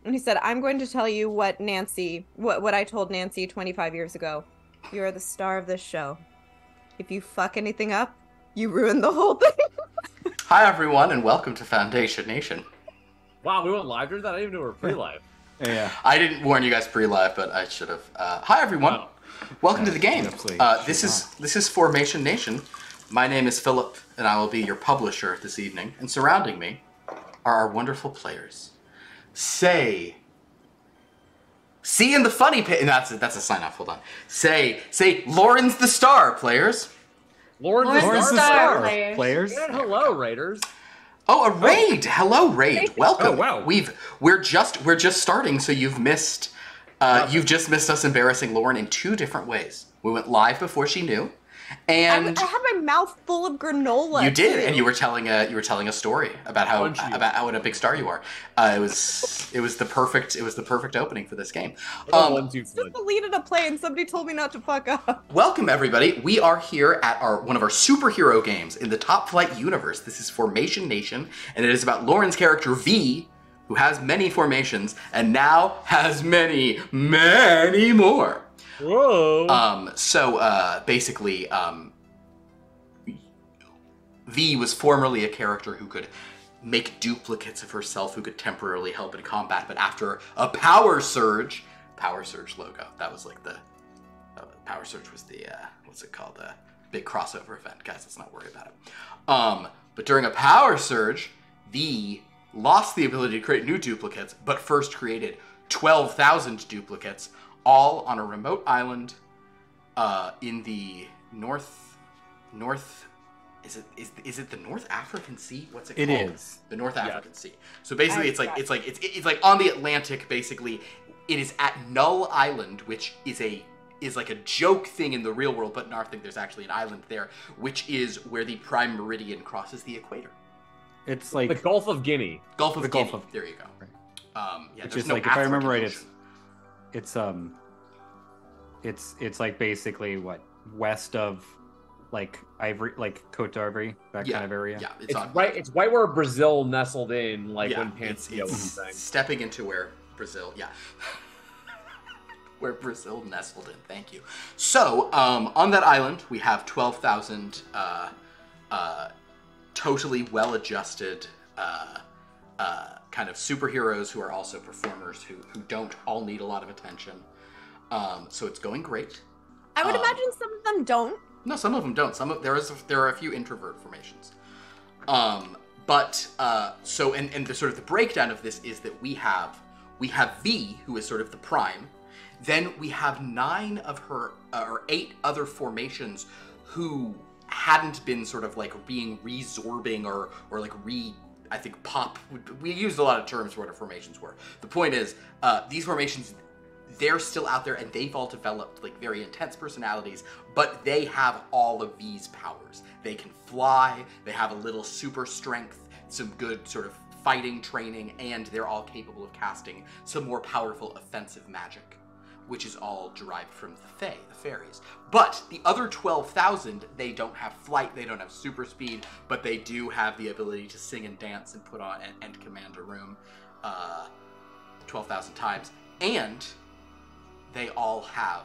And he said, I'm going to tell you what I told Nancy 25 years ago. You are the star of this show. If you fuck anything up, you ruin the whole thing. Hi, everyone, and welcome to Foundation Nation. Wow, we went live during that? I didn't even know we were pre-live. Yeah. I didn't warn you guys pre-live, but I should have. Hi, everyone. Wow. Welcome to the game. This is Formation Nation. My name is Philip, and I will be your publisher this evening. And surrounding me are our wonderful players. See in the funny pit. That's a sign off. Hold on. Say, Lauren's the star, players. Lauren's the star, players. And hello, Raiders. Oh, a raid! Hello, raid. Welcome. Oh, wow. We're just starting, so you've missed us embarrassing Lauren in two different ways. We went live before she knew, and I had my mouth full of granola. you did, too. and you were telling a story about how what a big star you are. It was the perfect opening for this game. Just deleted a play, and somebody told me not to fuck up. Welcome, everybody. We are here at one of our superhero games in the Topflight universe. This is Formation Nation, and it is about Lauren's character V, who has many formations and now has many, many more. Whoa. Basically, V was formerly a character who could make duplicates of herself, who could temporarily help in combat, but after a power surge logo, that was like the power surge was the what's it called, the big crossover event, guys. Let's not worry about it. But during a power surge, V lost the ability to create new duplicates, but first created 12,000 duplicates, all on a remote island in the north. Is it the North African Sea? What's it called? It is the North African Sea. So basically, it's like on the Atlantic. Basically, it is at Null Island, which is like a joke thing in the real world, but in our thing, there's actually an island there, which is where the prime meridian crosses the equator. It's like the Gulf of Guinea. Gulf of Guinea. There you go. Yeah, which is no, like, if I remember right, it's like basically what, west of like Ivory, like Côte d'Ivoire, that kind of area. Yeah, it's right where Brazil nestled in, like when Pancio was saying. Stepping into where Brazil, where Brazil nestled in. Thank you. So, on that island, we have 12,000 totally well-adjusted kind of superheroes who are also performers who don't all need a lot of attention. So it's going great. I would imagine some of them don't. No, some of them don't. There are a few introvert formations. But the sort of the breakdown of this is that we have V, who is sort of the prime. Then we have 9 of her or 8 other formations who hadn't been sort of like being resorbing or like I think pop. We used a lot of terms for what our formations were. The point is, these formations, they're still out there and they've all developed like very intense personalities, but they have all of these powers. They can fly, they have a little super strength, some good sort of fighting training, and they're all capable of casting some more powerful offensive magic, which is all derived from the Fae, the fairies. But the other 12,000, they don't have flight, they don't have super speed, but they do have the ability to sing and dance and put on and command a room 12,000 times. And they all have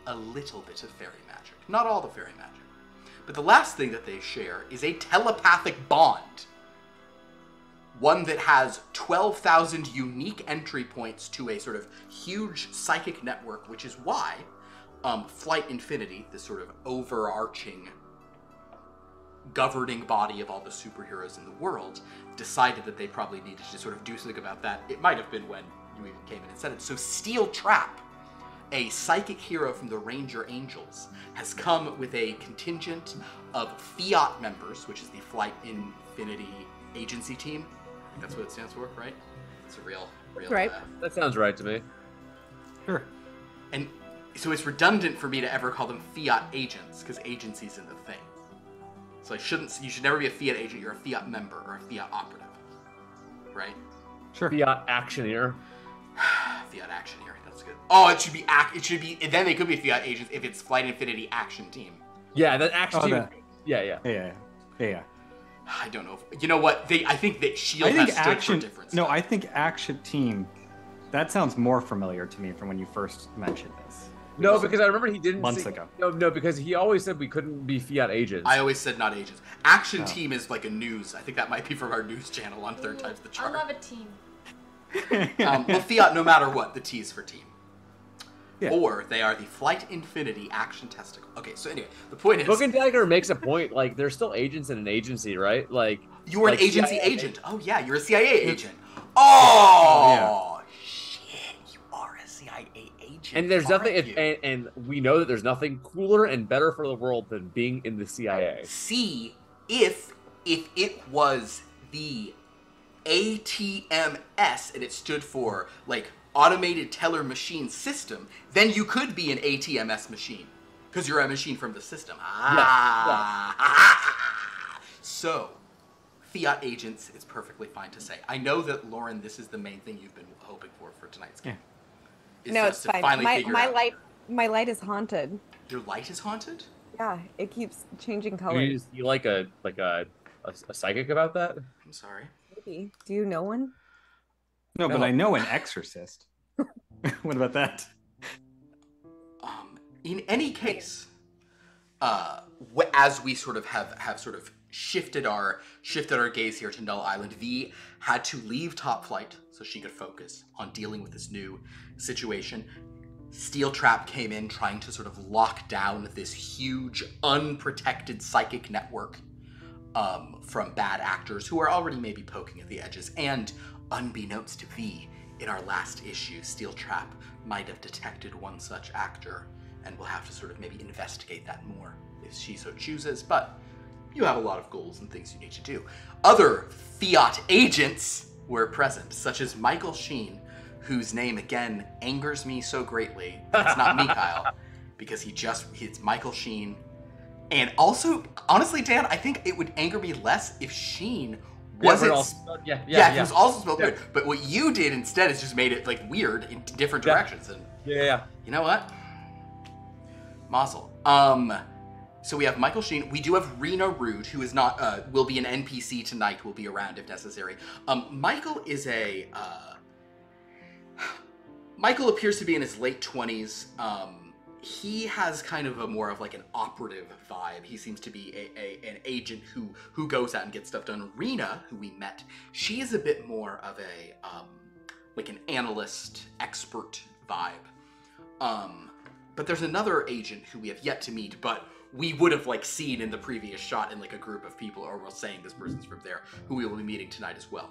a little bit of fairy magic. Not all the fairy magic. But the last thing that they share is a telepathic bond. One that has 12,000 unique entry points to a sort of huge psychic network, which is why Flight Infinity, this sort of overarching governing body of all the superheroes in the world, decided that they probably needed to sort of do something about that. It might have been when you even came in and said it. So Steel Trap, a psychic hero from the Ranger Angels, has come with a contingent of Fiat members, which is the Flight Infinity agency team. I think that's what it stands for, right? It's a real right. That sounds right to me. Sure. And so it's redundant for me to ever call them Fiat agents, because agency's in the thing. So you should never be a Fiat agent, you're a Fiat member or a Fiat operative. Right? Sure. Fiat actioneer. Fiat actioneer, that's good. Oh, then they could be Fiat agents if it's Flight Infinity Action Team. Yeah, that action team. Yeah. I don't know. You know what? I think that Shield has stood for difference. No, I think Action Team That sounds more familiar to me from when you first mentioned this. No, because I remember he didn't months ago. No, because he always said we couldn't be Fiat agents. I always said not agents. Action team is like a news. I think that might be from our news channel on Third Times the Charm. I love a team. Well, Fiat, no matter what, the T is for team. Yeah. Or they are the Flight Infinity Action Testicle. Okay, so anyway, the point is... Book and Dagger makes a point, like, they're still agents in an agency, right? Like... You were like an agency CIA agent. Oh, yeah, you're a CIA agent. Oh, yeah. Shit, you are a CIA agent. And there's aren't nothing... you? And we know that there's nothing cooler and better for the world than being in the CIA. See, if it was the ATMS and it stood for, like, Automated Teller Machine System, then you could be an ATMS machine. Because you're a machine from the system. So, Fiat agents, it's perfectly fine to say. I know that, Lauren, this is the main thing you've been hoping for tonight's game. Yeah. No, it's fine. My light is haunted. Your light is haunted? Yeah, it keeps changing Do colors. you like a psychic about that? I'm sorry. Maybe. Do you know one? No, but No. I know an exorcist. What about that? In any case, as we sort of have sort of shifted our gaze here to Null Island, V had to leave Topflight so she could focus on dealing with this new situation. Steel Trap came in trying to sort of lock down this huge, unprotected psychic network from bad actors who are already maybe poking at the edges. And unbeknownst to V, in our last issue, Steel Trap might have detected one such actor, and we'll have to sort of maybe investigate that more if she so chooses, but you have a lot of goals and things you need to do. Other Fiat agents were present, such as Michael Sheen, whose name, again, angers me so greatly. It's not Mikhail, because it's Michael Sheen. And also, honestly, Dan, I think it would anger me less if Sheen wasn't... Yeah, it was also spelled weird. But what you did instead is just made it, like, weird in different directions. And Yeah. you know what? Mazel. So we have Michael Sheen. We do have Rena Rude, who is not, will be an NPC tonight, will be around if necessary. Michael is Michael appears to be in his late 20s. He has kind of a more of like an operative vibe. He seems to be an agent who goes out and gets stuff done. Rena, who we met, she is a bit more of like an analyst, expert vibe. But there's another agent who we have yet to meet, but we would have like seen in the previous shot in like a group of people, or we're saying this person's from there, who we will be meeting tonight as well,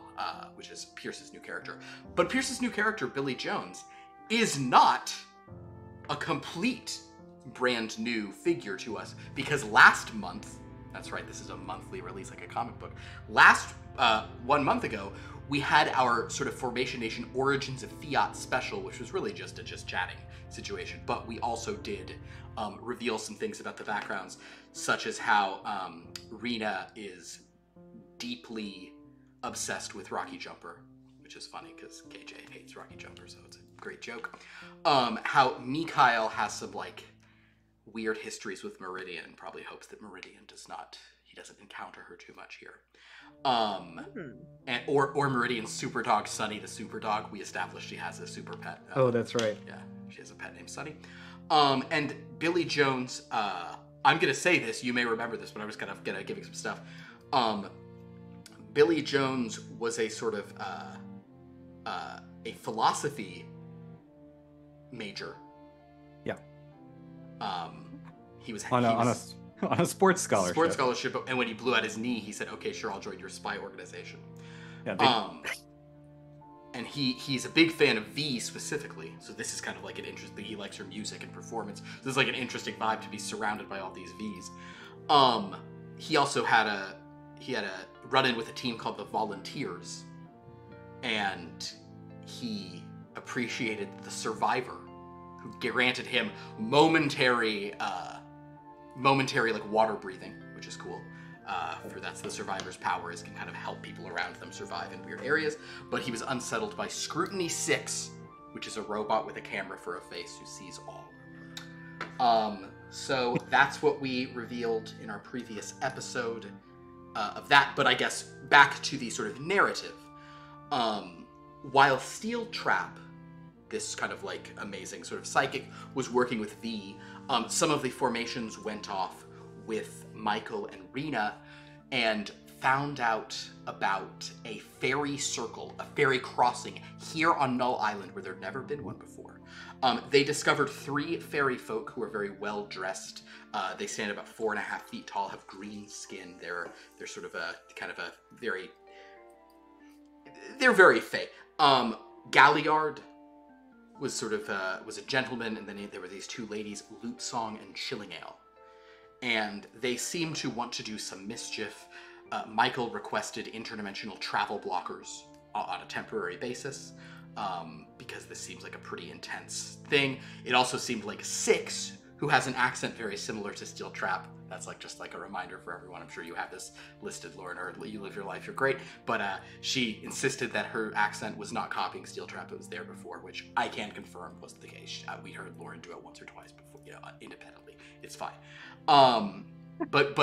which is Pierce's new character. But Pierce's new character, Billy Jones, is not a complete brand new figure to us, because last month, that's right, this is a monthly release like a comic book, 1 month ago, we had our sort of Formation Nation Origins of Fiat special, which was really just a chatting situation, but we also did reveal some things about the backgrounds, such as how Rena is deeply obsessed with Rocky Jumper, which is funny because KJ hates Rocky Jumper, so it's a great joke. How Mikhail has some like weird histories with Meridian, probably hopes that Meridian doesn't encounter her too much here. Or Meridian's super dog Sunny the super dog. We established she has a super pet. Oh, that's right. Yeah, she has a pet named Sunny. And Billy Jones, I'm gonna say this, you may remember this, but I was kind of giving some stuff. Billy Jones was a sort of a philosophy major. Yeah. He was on a sports scholarship. Sports scholarship, and when he blew out his knee, he said, "Okay, sure, I'll join your spy organization." Yeah. And he's a big fan of V specifically, so this is kind of like an interesting. He likes her music and performance. So this is like an interesting vibe to be surrounded by all these V's. He also had a run-in with a team called the Volunteers, and he appreciated the Survivor, who granted him momentary like water breathing, which is cool. That's the Survivor's power, is can kind of help people around them survive in weird areas. But he was unsettled by Scrutiny 6, which is a robot with a camera for a face who sees all. So that's what we revealed in our previous episode of that. But I guess back to the sort of narrative. While Steel Trap this kind of like amazing sort of psychic was working with V, some of the formations went off with Michael and Rena and found out about a fairy circle, a fairy crossing here on Null Island where there'd never been one before. They discovered 3 fairy folk who are very well dressed. They stand about 4.5 feet tall, have green skin. They're sort of a kind of a very, they're very fey. Galliard was sort of was a gentleman, and then there were these 2 ladies, Lute Song and Chilling Ale, and they seem to want to do some mischief. Michael requested interdimensional travel blockers on a temporary basis, because this seems like a pretty intense thing. It also seemed like Six, who has an accent very similar to Steel Trap. That's like just like a reminder for everyone. I'm sure you have this listed, Lauren, or you live your life, you're great. But she insisted that her accent was not copying Steel Trap. It was there before, which I can confirm was the case. We heard Lauren do it once or twice before, independently. It's fine. But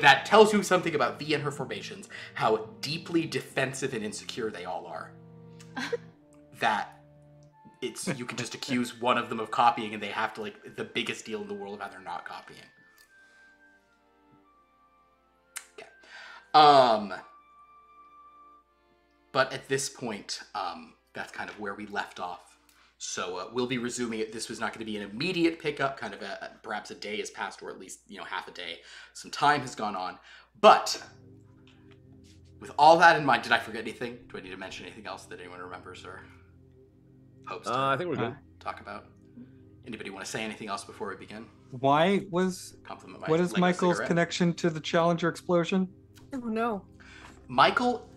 that tells you something about V and her formations, how deeply defensive and insecure they all are. That you can just accuse one of them of copying, and they have to like the biggest deal in the world about they're not copying. Okay. But at this point, that's kind of where we left off. So we'll be resuming it. This was not going to be an immediate pickup, kind of perhaps a day has passed, or at least, half a day. Some time has gone on. But with all that in mind, did I forget anything? Do I need to mention anything else that anyone remembers or hopes to I think we're good. talk about? Anybody want to say anything else before we begin? What is Lego Michael's cigarette. connection to the Challenger explosion? Oh no.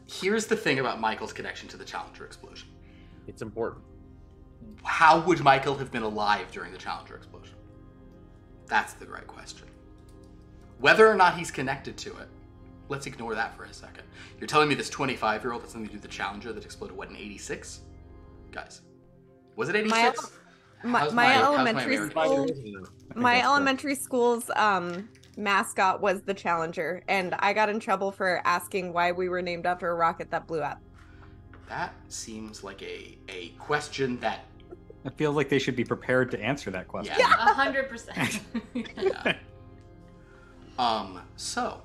Here's the thing about Michael's connection to the Challenger explosion. It's important. How would Michael have been alive during the Challenger explosion? That's the right question. Whether or not he's connected to it, let's ignore that for a second. You're telling me this 25-year-old has something to do with the Challenger that exploded, what, in 86? Guys, was it 86? My elementary school's mascot was the Challenger, and I got in trouble for asking why we were named after a rocket that blew up. That seems like a question that... I feel like they should be prepared to answer that question. Yeah. 100%. Yeah. So,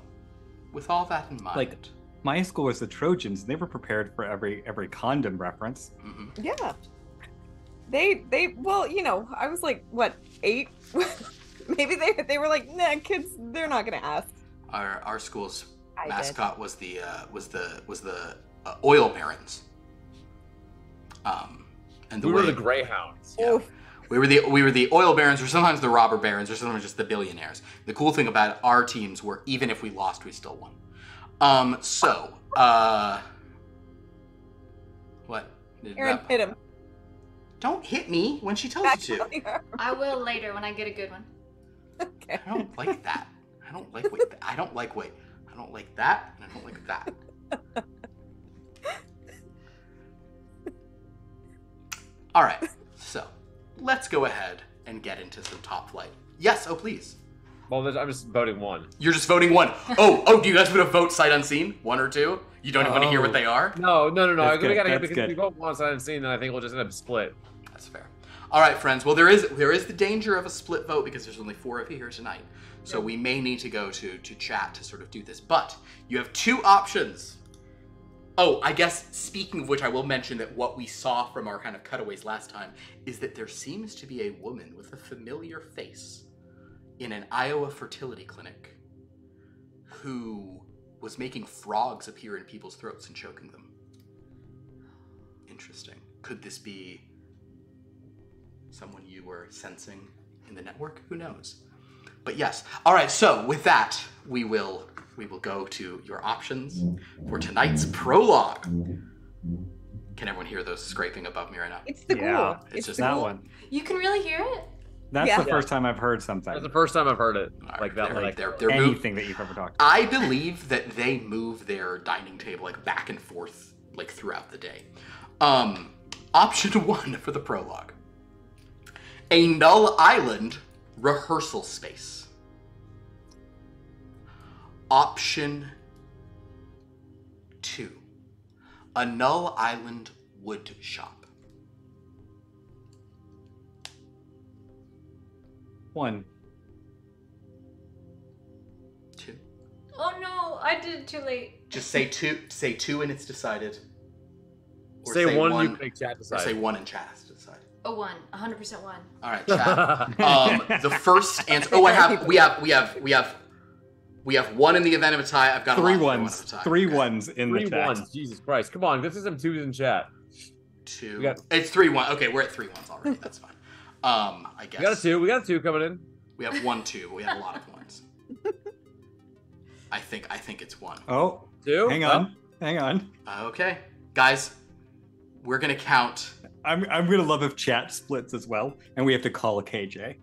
with all that in mind... Like, my school was the Trojans, and they were prepared for every condom reference. Mm-hmm. Yeah. They well, I was like, what, 8? Maybe they were like, nah, kids, they're not gonna ask. Our school's mascot was the oil barons. And We were the Greyhounds. Yeah. We were the oil barons, or sometimes the robber barons, or sometimes just the billionaires. The cool thing about our teams were even if we lost, we still won. What? Aaron, hit him. Don't hit me when she tells you to. I will later when I get a good one. Okay. I don't like that. I don't like that, and I don't like that. All right, so let's go ahead and get into some Topflight. Yes, oh please. Well, I'm just voting one. You're just voting one. Oh, do you guys want to vote sight unseen? 1 or 2? You don't even want to hear what they are? No. That's We gotta good. because if we vote one sight unseen, then I think we'll just end up split. That's fair. All right, friends. Well, there is the danger of a split vote because there's only 4 of you here tonight. So we may need to go to chat to sort of do this. But you have 2 options. Oh, I guess speaking of which, I will mention that what we saw from our kind of cutaways last time is that there seems to be a woman with a familiar face in an Iowa fertility clinic who was making frogs appear in people's throats and choking them. Interesting. Could this be someone you were sensing in the network? Who knows? But yes. All right, so with that, we will go to your options for tonight's prologue. Can everyone hear those scraping above me right now? It's the ghoul. It's just the That ghoul. one. You can really hear it? That's Yeah. the first time I've heard something. That's the first time I've heard it. All Like right, that. they're- Like they're Anything that you've ever talked about. I believe that they move their dining table like back and forth like throughout the day. Option 1 for the prologue. A Null Island rehearsal space. Option 2. A Null Island wood shop. 1. 2. Oh no, I did it too late. Just say 2. Say 2 and it's decided. Or say 1, you make chat decide. Or say 1 and chat has to decide. A 1. 100% 1. All right, chat. The first answer. Oh, we have 1 in the event of a tie. I've got 3 a lot 1s. of tie. 3 Okay. 1s in the 3 chat. 1s. Jesus Christ. Come on, this is some 2s in chat. 2. It's 3 1. Okay, we're at 3 1s already. That's fine. I guess. We got a 2 coming in. We have 1 2, but we have a lot of 1s. I think it's 1. Oh, 2? hang on. Hang on. Okay, guys, we're gonna count. I'm gonna love if chat splits as well, and we have to call a KJ.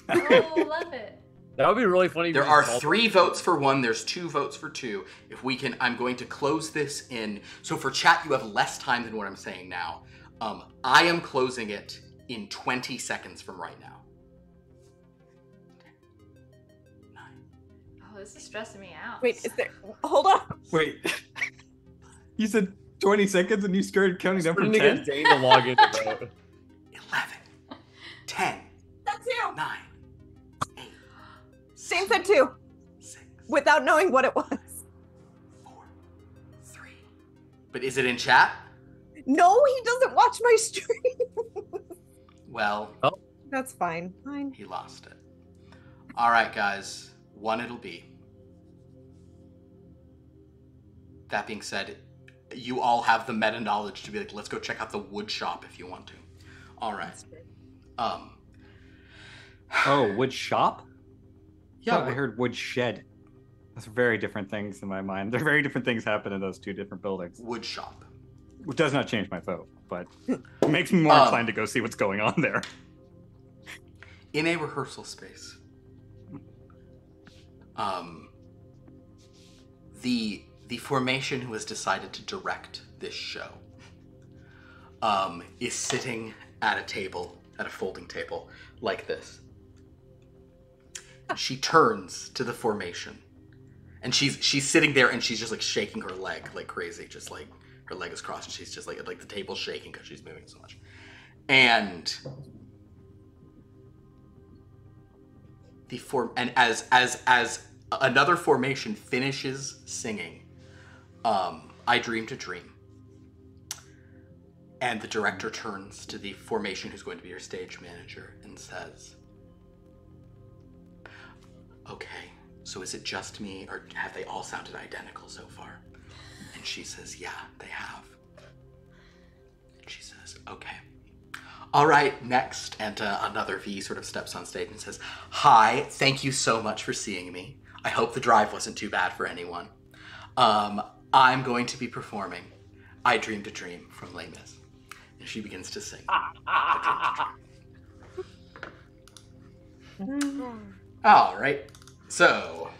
Oh, love it. That would be really funny. There are 3 votes for 1. There's 2 votes for 2. If we can, I'm going to close this in. So for chat, you have less time than what I'm saying now. I am closing it in 20 seconds from right now. 9. Oh, this is stressing me out. Wait, is there? Hold on. Wait, you said 20 seconds and you started counting down from Putting 10? against Dane to log in. 11. 10. That's you. 9. 8. Dane said 2, 6. without knowing what it was. 4. 3. But is it in chat? No, he doesn't watch my stream. Well, That's fine. Fine. he lost it. All right, guys. 1 it'll be. That being said, you all have the meta knowledge to be like, let's go check out the wood shop if you want to. All right. Oh, wood shop? Yeah, I heard wood shed. That's very different things in my mind. There are very different things happen in those 2 different buildings. wood shop. Which does not change my vote, but it makes me more inclined to go see what's going on there. In a rehearsal space. The formation who has decided to direct this show is sitting at a table, at a folding table, like this. She turns to the formation, and she's sitting there, and she's just like shaking her leg like crazy, just like her leg is crossed, and she's just like the table's shaking because she's moving so much. And as another formation finishes singing I Dreamed a Dream, and the director turns to the formation who's going to be your stage manager and says, okay, so is it just me, or have they all sounded identical so far? And she says, yeah, they have. And she says, okay. All right, next. And another V sort of steps on stage and says, hi, thank you so much for seeing me. I hope the drive wasn't too bad for anyone. I'm going to be performing I Dreamed a Dream from Les Mis. And she begins to sing. All right, so...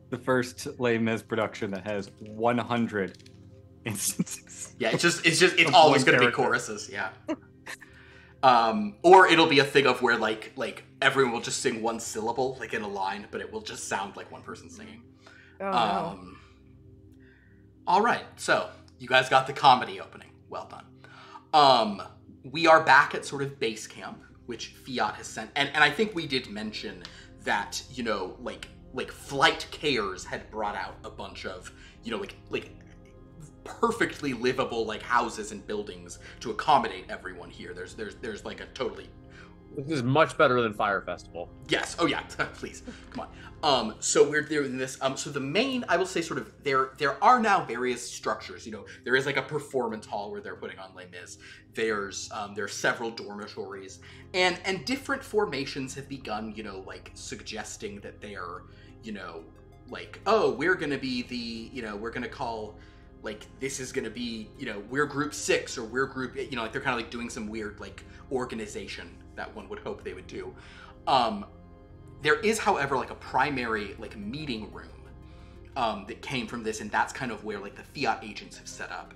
The first Les Mis production that has 100 instances. Yeah, it's always going to be choruses, yeah. Or it'll be a thing of where like everyone will just sing one syllable, like in a line, but it will just sound like one person singing. Oh, no. All right, so you guys got the comedy opening. Well done. We are back at sort of base camp, which Fiat has sent, and I think we did mention that, you know, like Flight Cares had brought out a bunch of, you know, like perfectly livable like houses and buildings to accommodate everyone here. There's like a totally... This is much better than Fire Festival. Yes. Oh yeah. Please, come on. So we're doing this. So the main, I will say, sort of there are now various structures. You know, there is like a performance hall where they're putting on Les Mis. There's several dormitories, and different formations have begun, you know, like suggesting that they're, you know, like, oh, we're gonna be the, you know, we're gonna call, like, this is gonna be, you know, we're group 6 or we're group, you know, like they're kind of like doing some weird like organization that one would hope they would do. There is, however, like a primary like meeting room that came from this, and that's kind of where like the Fiat agents have set up.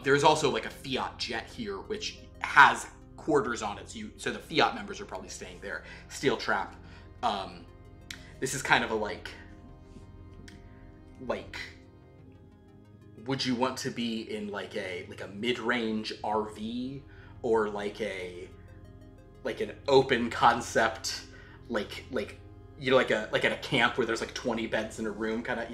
There's also like a Fiat jet here, which has quarters on it, so the Fiat members are probably staying there. Steel Trap. This is kind of a like, would you want to be in like a mid-range RV, or like an open concept, like like at a camp where there's like 20 beds in a room, kind of,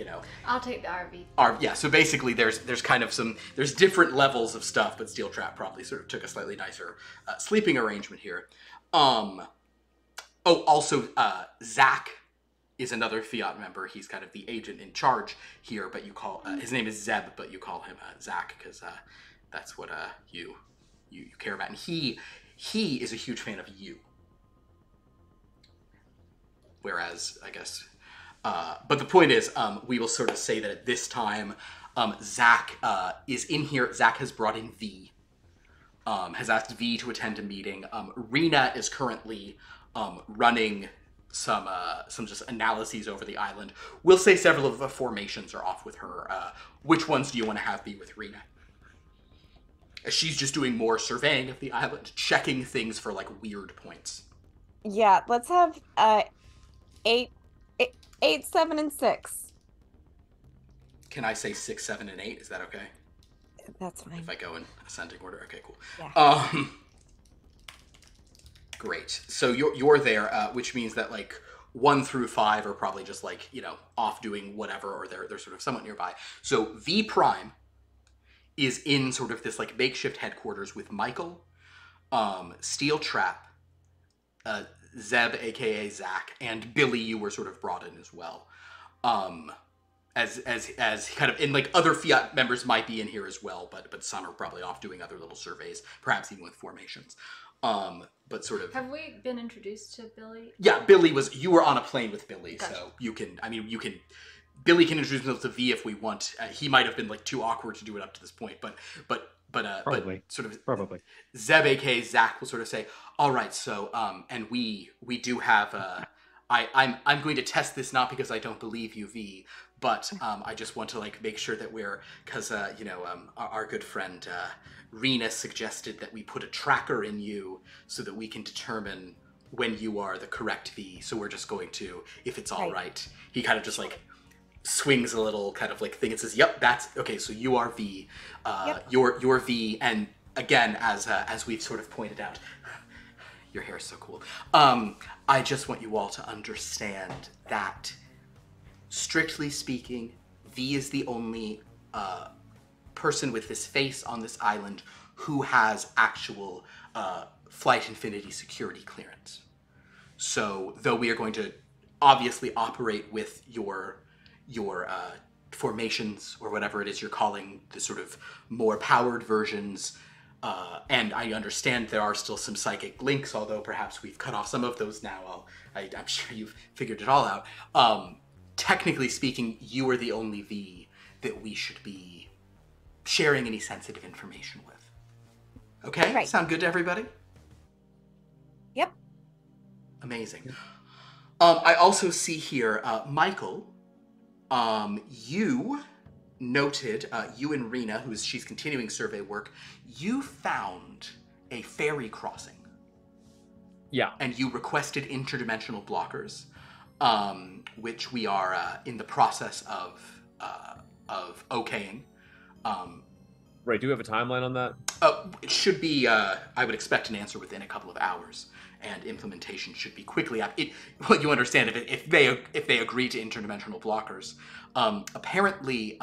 I'll take the RV. Yeah, so basically there's kind of there's different levels of stuff, but Steel Trap probably sort of took a slightly nicer sleeping arrangement here. Also, Zach is another Fiat member. He's kind of the agent in charge here, but you call his name is Zeb, but you call him Zach because that's what you care about, and he is a huge fan of you. Whereas, I guess, but the point is, we will sort of say that at this time, Zach is in here. Zach has brought in V, has asked V to attend a meeting. Rena is currently running some just analyses over the island. We'll say several of the formations are off with her. Which ones do you want to have be with Rena? She's just doing more surveying of the island, checking things for like weird points. Yeah, let's have 8, 7, and 6. Can I say 6, 7, and 8? Is that okay? That's fine. If I go in ascending order, okay, cool. Yeah. Great. So you're there, which means that like 1 through 5 are probably just like off doing whatever, or they're sort of somewhat nearby. So V Prime is in sort of this like makeshift headquarters with Michael, Steel Trap, Zeb, aka Zach, and Billy. You were sort of brought in as well, as kind of, and like other Fiat members might be in here as well, but some are probably off doing other little surveys, perhaps even with formations. But sort of. Have we been introduced to Billy? Yeah, you were on a plane with Billy, gotcha. So you can. Billy can introduce himself to V if we want. He might have been like too awkward to do it up to this point, but probably. But sort of probably. Zeb, aka Zach, will sort of say, "All right, so and we do have I'm going to test this not because I don't believe you, V, but I just want to like make sure that we're because our good friend Rena suggested that we put a tracker in you so that we can determine when you are the correct V. So we're just going to, if it's all right." He kind of just like swings a little kind of like thing and says, "Yep, that's okay. So you are V, yep. You're V." And again, as we've sort of pointed out, your hair is so cool. I just want you all to understand that, strictly speaking, V is the only person with this face on this island who has actual Flight Infinity security clearance. So, though we are going to obviously operate with your formations, or whatever it is you're calling the sort of more powered versions, and I understand there are still some psychic links, although perhaps we've cut off some of those now. I'm sure you've figured it all out. Technically speaking, you are the only V that we should be sharing any sensitive information with. Okay? Right. Sound good to everybody? Yep. Amazing. I also see here, Michael, you noted, you and Rena, she's continuing survey work, you found a ferry crossing. Yeah. And you requested interdimensional blockers, which we are in the process of okaying. Right, do we have a timeline on that? It should be, I would expect an answer within a couple of hours, and implementation should be quickly. Well, you understand, if they agree to interdimensional blockers, apparently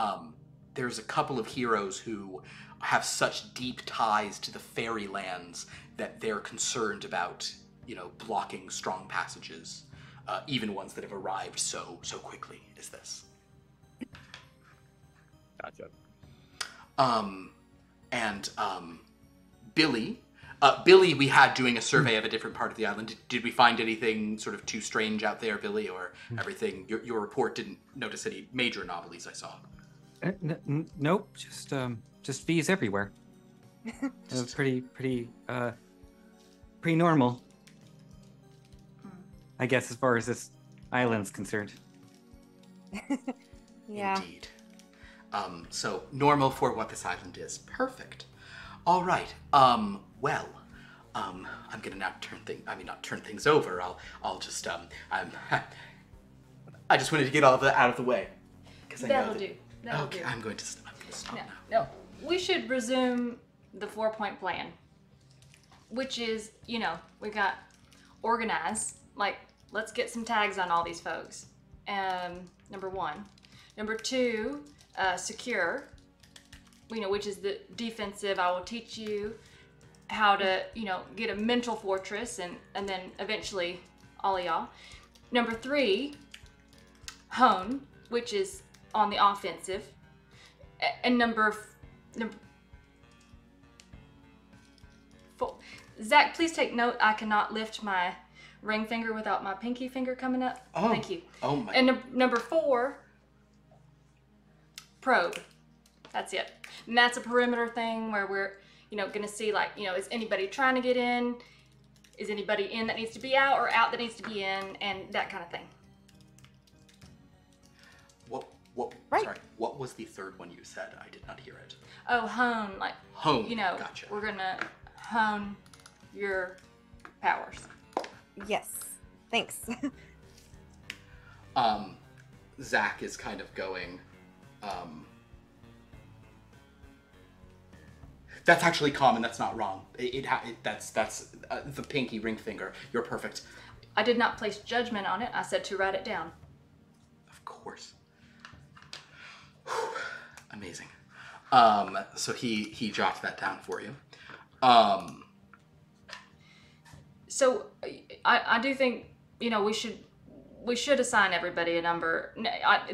there's a couple of heroes who have such deep ties to the fairy lands that they're concerned about, blocking strong passages, even ones that have arrived so quickly as this. Gotcha. Billy, we had doing a survey of a different part of the island. Did we find anything sort of too strange out there, Billy, or everything? Your report didn't notice any major anomalies, I saw. Nope, just V's everywhere. It was pretty normal, I guess, as far as this island's concerned. Yeah. Indeed. So normal for what this island is. Perfect. All right. I'm gonna now not turn things over. I'll just I just wanted to get all of that out of the way. That'll do. Okay, I'm going to stop now. No, we should resume the 4-point plan. which is, we got organize, like, let's get some tags on all these folks. Number 1. Number 2, secure, which is the defensive. I will teach you how to, get a mental fortress and then eventually all of y'all. Number 3, hone, which is on the offensive. And number 4. Zach, please take note. I cannot lift my ring finger without my pinky finger coming up. Oh. Thank you. Oh my. And number 4, probe. That's it. And that's a perimeter thing where we're, gonna see, like, is anybody trying to get in? Is anybody in that needs to be out, or out that needs to be in, and that kind of thing. What? Right. Sorry. What was the third one you said? I did not hear it. Oh, hone, like, Hone. Gotcha. we're gonna hone your powers. Yes. Thanks. Zach is kind of going, that's actually common. That's not wrong. That's the pinky ring finger. You're perfect. I did not place judgment on it. I said to write it down. Of course. Whew. Amazing. So he jotted that down for you. So I do think, we should assign everybody a number.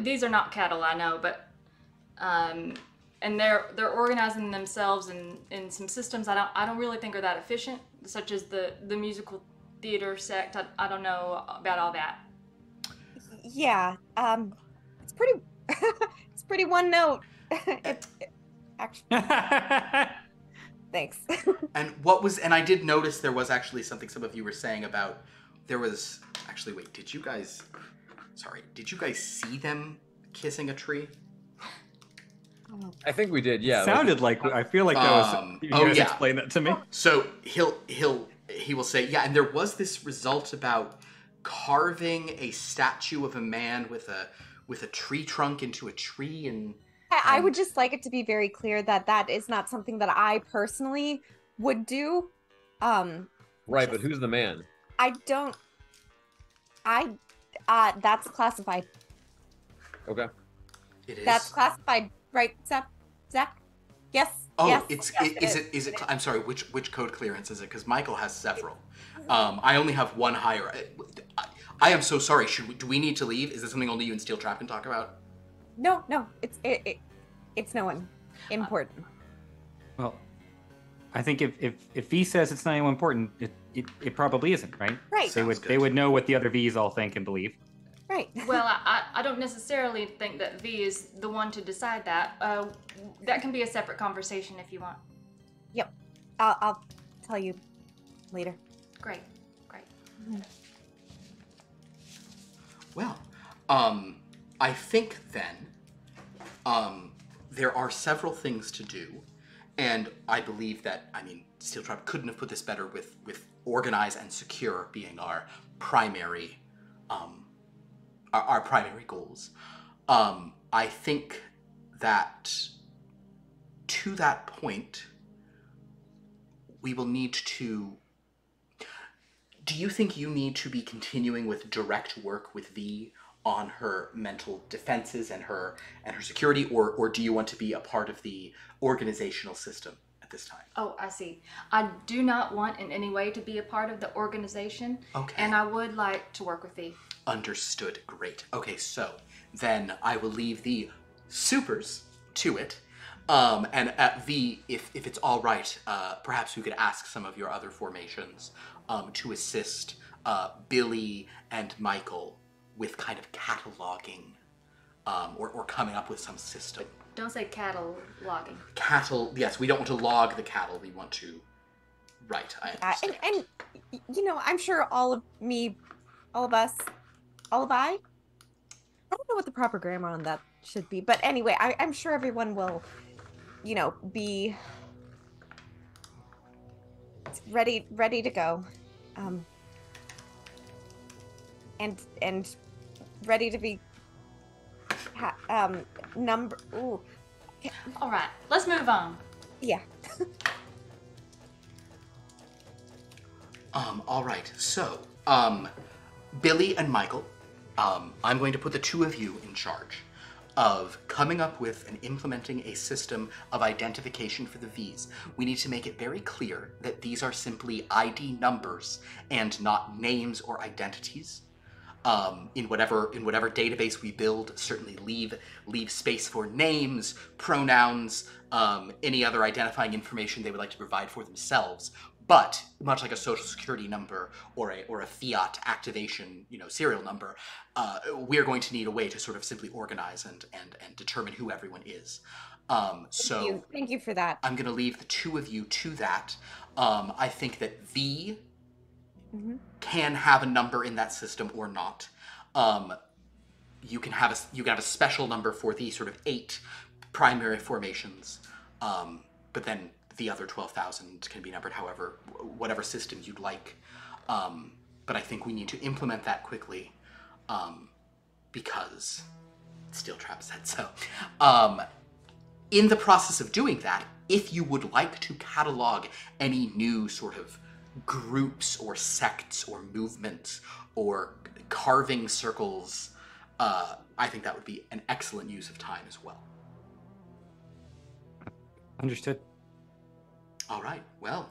These are not cattle, I know, but and they're organizing themselves in some systems I don't really think are that efficient, such as the musical theater sect. I don't know about all that. Yeah. It's pretty. It's pretty one note. Actually. Thanks. And I did notice there was actually something some of you were saying about, wait, did you guys see them kissing a tree? I think we did, yeah. Sounded like I feel like that was. You guys explain that to me. So he will say, yeah, and there was this result about carving a statue of a man with a tree trunk into a tree, and I would just like it to be very clear that is not something that I personally would do. Right, but who's the man? That's classified. Okay. it is. That's classified, right, Zach? Yes. Oh, yes, is it? I'm sorry. Which code clearance is it? Because Michael has several. I only have one higher. I am so sorry. Do we need to leave? Is this something only you and Steel Trap can talk about? No. It's no one important. Well, I think if V says it's not anyone important, it probably isn't, right? Right. They would know what the other V's all think and believe. Right. Well, I don't necessarily think that V is the one to decide that. That can be a separate conversation if you want. Yep. I'll tell you later. Great. Well, I think then there are several things to do, and I believe that, Steel Trap couldn't have put this better with organize and secure being our primary our primary goals. I think that to that point, we will need to. Do you think you need to be continuing with direct work with V on her mental defenses and her security, or do you want to be a part of the organizational system at this time? Oh, I see. I do not want in any way to be a part of the organization. Okay. And I would like to work with V. Understood. Great. Okay, so then I will leave the supers to it. And at V, if it's all right, perhaps we could ask some of your other formations to assist Billy and Michael with kind of cataloging or coming up with some system. Don't say cataloging. Yes, we don't want to log the cattle. We want to. Right, I understand. And I'm sure all of us, I don't know what the proper grammar on that should be, but anyway, I'm sure everyone will, be ready to go, and ready to be, ooh. All right, let's move on. Yeah. All right. So, Billy and Michael, I'm going to put the two of you in charge of coming up with and implementing a system of identification for the V's. We need to make it very clear that these are simply ID numbers and not names or identities. In whatever database we build, certainly leave space for names, pronouns, any other identifying information they would like to provide for themselves. But much like a social security number or a fiat activation, serial number, we're going to need a way to sort of simply organize and determine who everyone is. Thank you for that. I'm going to leave the two of you to that. I think that V can have a number in that system or not. You can have a special number for the sort of 8 primary formations, but then the other 12,000 can be numbered however, whatever system you'd like. But I think we need to implement that quickly, because Steel Trap said so. In the process of doing that, if you would like to catalog any new sort of groups or sects or movements or carving circles, I think that would be an excellent use of time as well. Understood. All right. Well,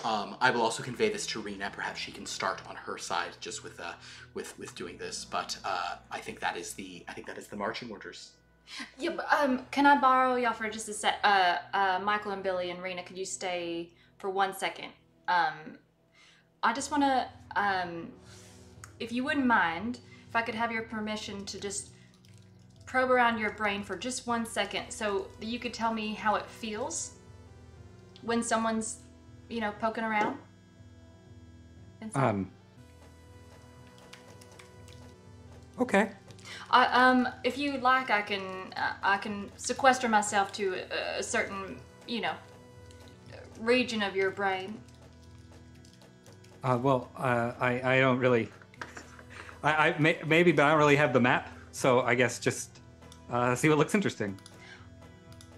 I will also convey this to Rena. Perhaps she can start on her side just with doing this. But I think that is the marching orders. Yeah, but, can I borrow y'all for just a sec? Michael and Billy and Rena, could you stay for 1 second? I just want to, if you wouldn't mind, if I could have your permission to just probe around your brain for just 1 second so that you could tell me how it feels when someone's, poking around inside. Okay. If you like, I can sequester myself to a certain, region of your brain. I don't really. Maybe, but I don't really have the map. So I guess just see what looks interesting.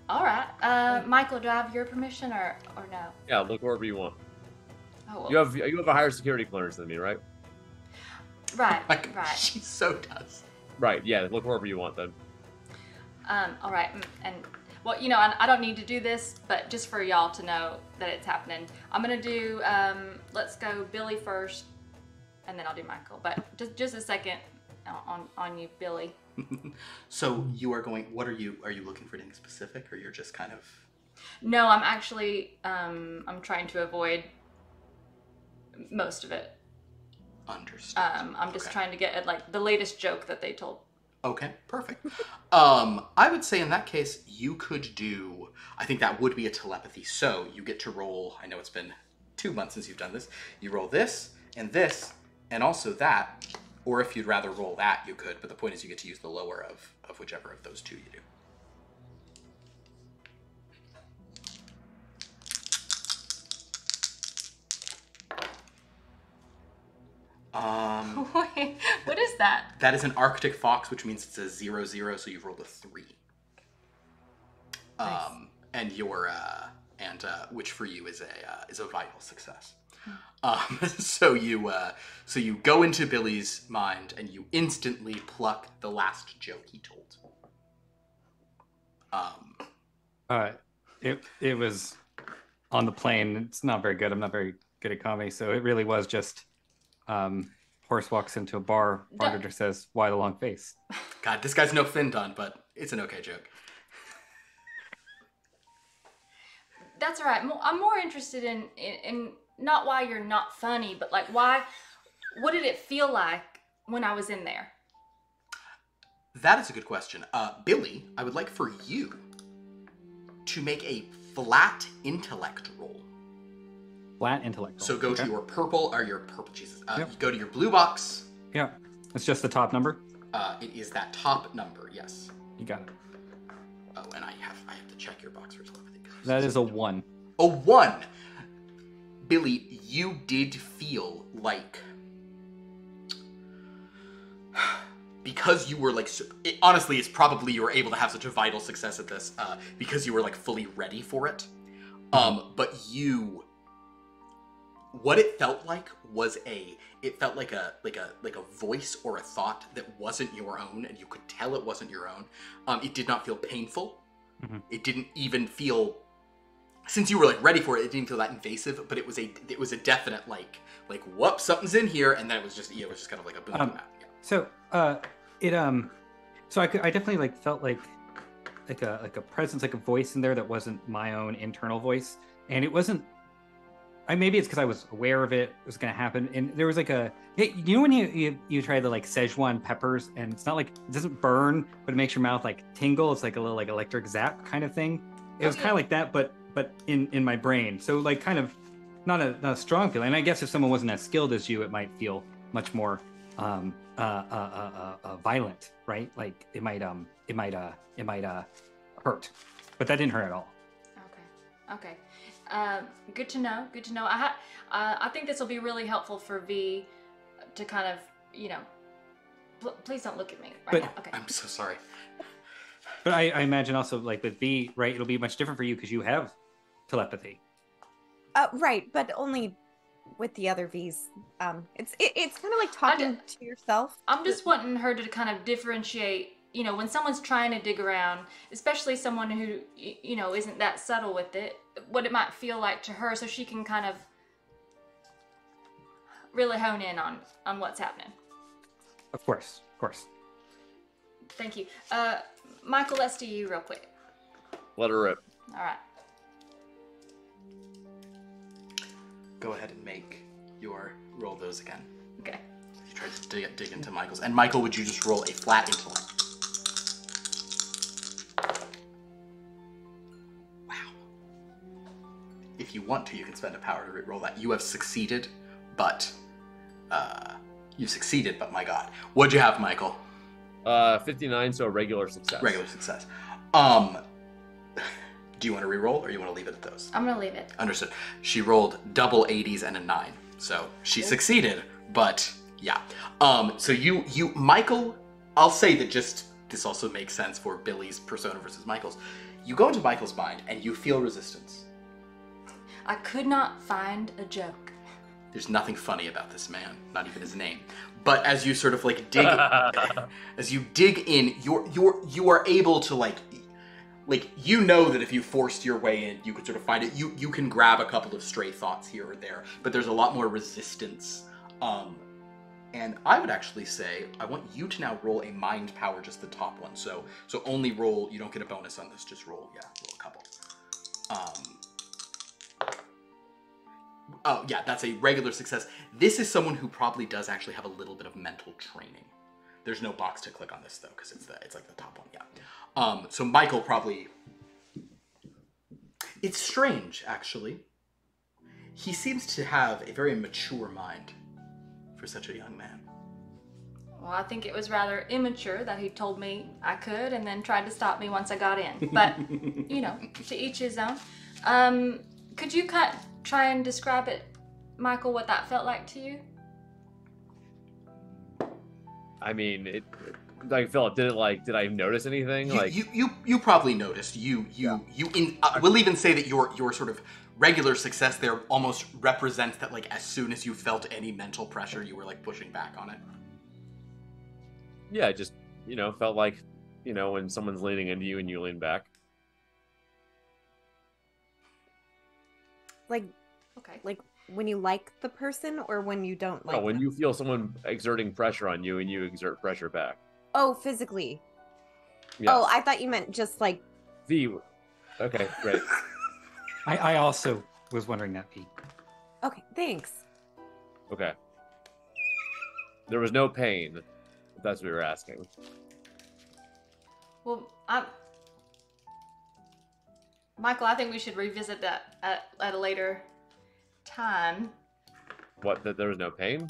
All right, Michael, do I have your permission or no? Yeah, look wherever you want. Oh, well. You have a higher security clearance than me, right? Right. Right. She so does. Right. Yeah. Look wherever you want then. All right, and well, I don't need to do this, but just for y'all to know that it's happening, I'm gonna do. Let's go Billy first, and then I'll do Michael. But just a second on you, Billy. So you are going. What are you? Are you looking for anything specific, or you're just kind of? No, I'm actually. I'm trying to avoid most of it. Understood. I'm just trying to get at the latest joke that they told. Okay, perfect. I would say in that case, you could do. I think that would be a telepathy. So you get to roll. I know it's been 2 months since you've done this. You roll this, and also that. Or if you'd rather roll that, you could. But the point is, you get to use the lower of whichever of those two you do. Wait, what is that? That is an Arctic fox, which means it's a 0-0, so you've rolled a 3. Nice. And your which for you is a vital success. So you go into Billy's mind and you instantly pluck the last joke he told. It was on the plane. It's not very good. I'm not very good at comedy, so it really was just. Horse walks into a bar. Bartender says, "Why the long face?" God, this guy's no Findon, but it's an okay joke. That's all right. I'm more interested in not why you're not funny, but why. What did it feel like when I was in there? That is a good question. Billy, I would like for you to make a flat intellect roll. Flat intellect. So go to your purple. Jesus. Yep. You go to your blue box. Yeah, it's just the top number. It is that top number. Yes. You got it. Oh, and I have to check your box for telepathy. That is a 1. A 1. Billy, you did feel like because you were honestly, it's probably you were able to have such a vital success at this because you were fully ready for it. But you what it felt like was it felt like a voice or a thought that wasn't your own, and you could tell it wasn't your own. It did not feel painful. Mm-hmm. It didn't even feel, since you were like ready for it, it didn't feel that invasive, but it was a definite like whoop, something's in here, and then it was just kind of like a boom. So so I definitely like felt like a presence, like a voice in there that wasn't my own internal voice, and it wasn't. Maybe it's because I was aware of it was going to happen, and there was like you know when you try the like Szechuan peppers, and it's not like it doesn't burn, but it makes your mouth like tingle. It's like a little like electric zap kind of thing. It was kind of like that, but in my brain. So like kind of not a strong feeling. And I guess if someone wasn't as skilled as you, it might feel much more violent, right? Like it might hurt, but that didn't hurt at all. Okay. Good to know. Good to know. I think this will be really helpful for V to kind of, please don't look at me right now. Okay. I'm so sorry. But I imagine also like with V, right? It'll be much different for you because you have telepathy. Right, but only with the other Vs. It's kind of like talking to yourself. I'm just wanting her to kind of differentiate. When someone's trying to dig around, especially someone who, isn't that subtle with it, what it might feel like to her, so she can kind of really hone in on what's happening. Of course. Thank you. Michael, let's do you real quick. Let her rip. All right. Go ahead and make your roll those again. Okay. You tried to dig into Michael's. And Michael, would you just roll a flat intellect? If you want to, you can spend a power to re-roll that. You have succeeded, but my God. What'd you have, Michael? 59, so a regular success. Regular success. Do you want to re-roll, or you want to leave it at those? I'm gonna leave it. Understood. She rolled double 80s and a 9, so she succeeded, but yeah. So you, Michael, I'll say that just this also makes sense for Billy's persona versus Michael's. You go into Michael's mind and you feel resistance. I could not find a joke. There's nothing funny about this man, not even his name. But as you sort of like dig, as you dig in, you are able to like that if you forced your way in, you could sort of find it. You can grab a couple of stray thoughts here or there, but there's a lot more resistance. And I would actually say I want you to now roll a mind power, just the top one. So only roll. You don't get a bonus on this. Just roll a couple. Oh, yeah, that's a regular success. This is someone who probably does actually have a little bit of mental training. There's no box to click on this, though, because it's like the top one, yeah. So Michael probably... It's strange, actually. He seems to have a very mature mind for such a young man. Well, I think it was rather immature that he told me I could and then tried to stop me once I got in. But, to each his own. Could you try and describe it, Michael, what that felt like to you? I mean, like Philip, did I notice anything? You probably noticed. We'll even say that your sort of regular success there almost represents that, like, as soon as you felt any mental pressure, you were like pushing back on it. Yeah, just felt like when someone's leaning into you and you lean back. Like, okay. Like when you like the person or when you don't like No, when them? you feel someone exerting pressure on you and you exert pressure back. Oh, physically. Yes. Oh, I thought you meant just like... V. Okay, great. I also was wondering that, Pete. Okay, thanks. Okay. There was no pain, if that's what you're asking. Well, Michael, I think we should revisit that at a later time. What, that there was no pain?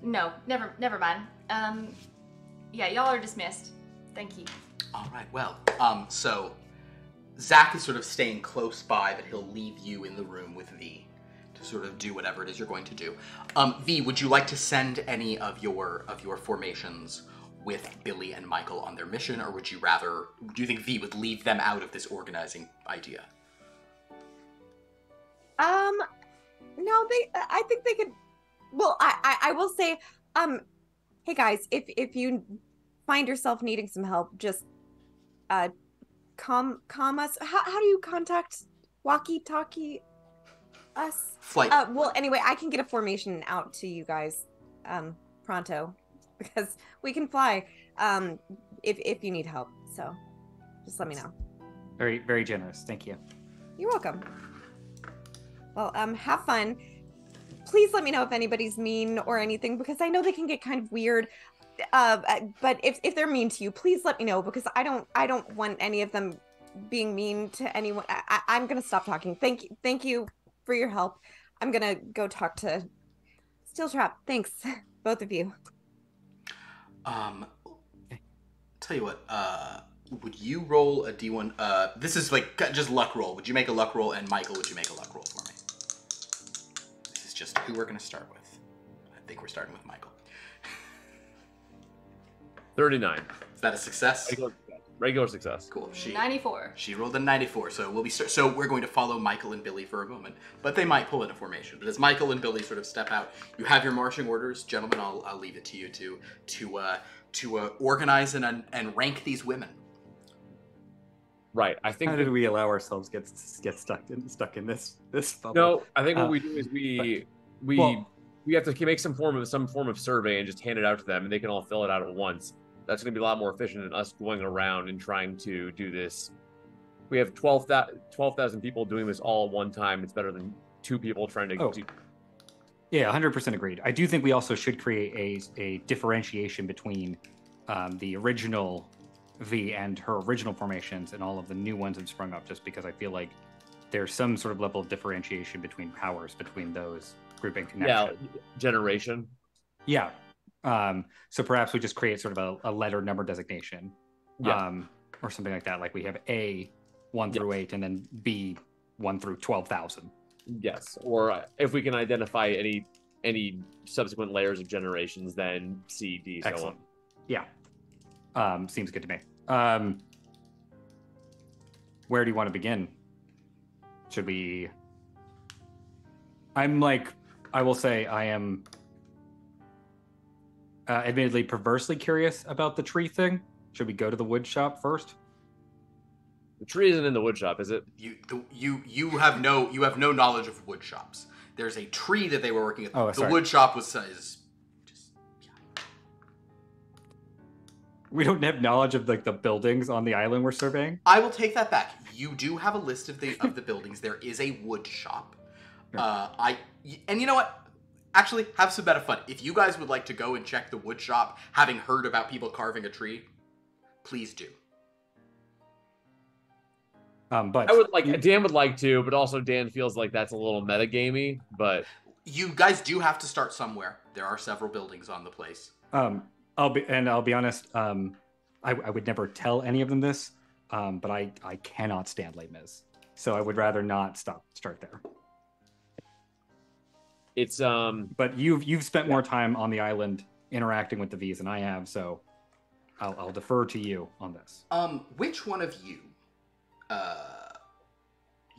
No, never mind. Yeah, y'all are dismissed. Thank you. All right, well, so Zach is sort of staying close by, but he'll leave you in the room with V to sort of do whatever it is you're going to do. V, would you like to send any of your formations with Billy and Michael on their mission, or do you think V would leave them out of this organizing idea? I think they could. Well, I will say, hey guys, if you find yourself needing some help, just calm us. How do you contact walkie-talkie us? Flight. Well, anyway, I can get a formation out to you guys pronto because we can fly if you need help. So just let me know. Very, very generous. Thank you. You're welcome. Well, have fun. Please let me know if anybody's mean or anything because I know they can get kind of weird. But if they're mean to you, please let me know because I don't want any of them being mean to anyone. I'm gonna stop talking. Thank you for your help. I'm gonna go talk to Steel Trap. Thanks, both of you. Tell you what, would you roll a D1? This is like just luck roll. Would you make a luck roll? And Michael, would you make a luck roll for me? This is just who we're gonna start with. I think we're starting with Michael. 39. Is that a success? Regular success. Cool. 94. She rolled a 94, so we're going to follow Michael and Billy for a moment, but they might pull in a formation. But as Michael and Billy sort of step out, you have your marching orders, gentlemen. I'll leave it to you to organize and rank these women. Right. I think. How did we allow ourselves get stuck in this bubble? No, I think what we do is we have to make some form of survey and just hand it out to them, and they can all fill it out at once. That's going to be a lot more efficient than us going around and trying to do this. We have 12,000 people doing this all at one time. It's better than 2 people trying to do. Yeah, 100% agreed. I do think we also should create a differentiation between the original V and her original formations and all of the new ones that sprung up, just because I feel like there's some sort of level of differentiation between powers between those grouping connections. Yeah, generation. Yeah. So perhaps we just create sort of a letter number designation, or something like that. Like we have A 1 through 8, and then B 1 through 12,000. Yes, or if we can identify any subsequent layers of generations, then C, D, so Excellent. on. Yeah, seems good to me. Where do you want to begin? Should we? I will say I am admittedly perversely curious about the tree thing. Should we go to the wood shop first? The tree isn't in the wood shop, is it? You have no knowledge of wood shops. There's a tree that they were working at. Oh, the sorry. wood shop is just. We don't have knowledge of like the buildings on the island we're surveying. I will take that back. You do have a list of the buildings. There is a wood shop. Sure. And you know what? Actually, have some better fun. If you guys would like to go and check the wood shop, having heard about people carving a tree, please do. But I would like. Dan would like to, but also Dan feels like that's a little metagamey. But you guys do have to start somewhere. There are several buildings on the place. I'll be honest. I would never tell any of them this, but I cannot stand Les Mis, so I would rather not start there. it's But you've spent more time on the island interacting with the V's than I have, so I'll defer to you on this. Which one of you?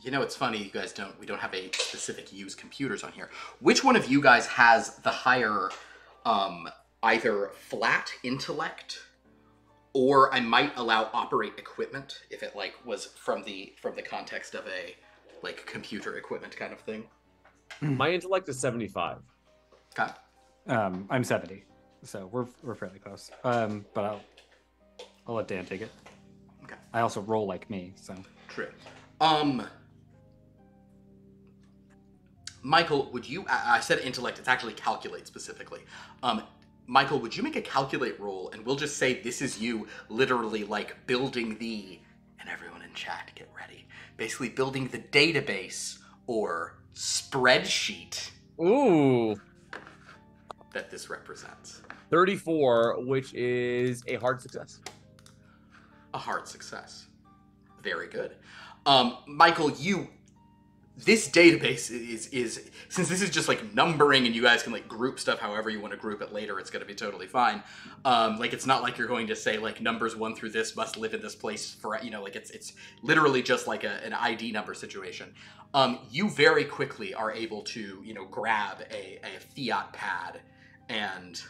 It's funny. You guys we don't have a specific use computers on here. Which one of you guys has the higher, either flat intellect, or I might allow operate equipment if it was from the context of a computer equipment kind of thing. my intellect is 75. Okay. I'm 70, so we're fairly close. But I'll let Dan take it. Okay. I also roll like me, so. True. Michael, would you? I said intellect. It's actually calculate specifically. Michael, would you make a calculate roll, and we'll just say this is you literally building and everyone in chat get ready, basically building the database or spreadsheet Ooh, that this represents. 34, which is a hard success. A hard success. Very good. Michael, you this database is since this is just like numbering and you guys can like group stuff however you want to group it later, it's going to be totally fine. Like it's not like you're going to say like numbers 1 through this must live in this place for, you know, like it's literally just like an ID number situation. You very quickly are able to, you know, grab a fiat pad and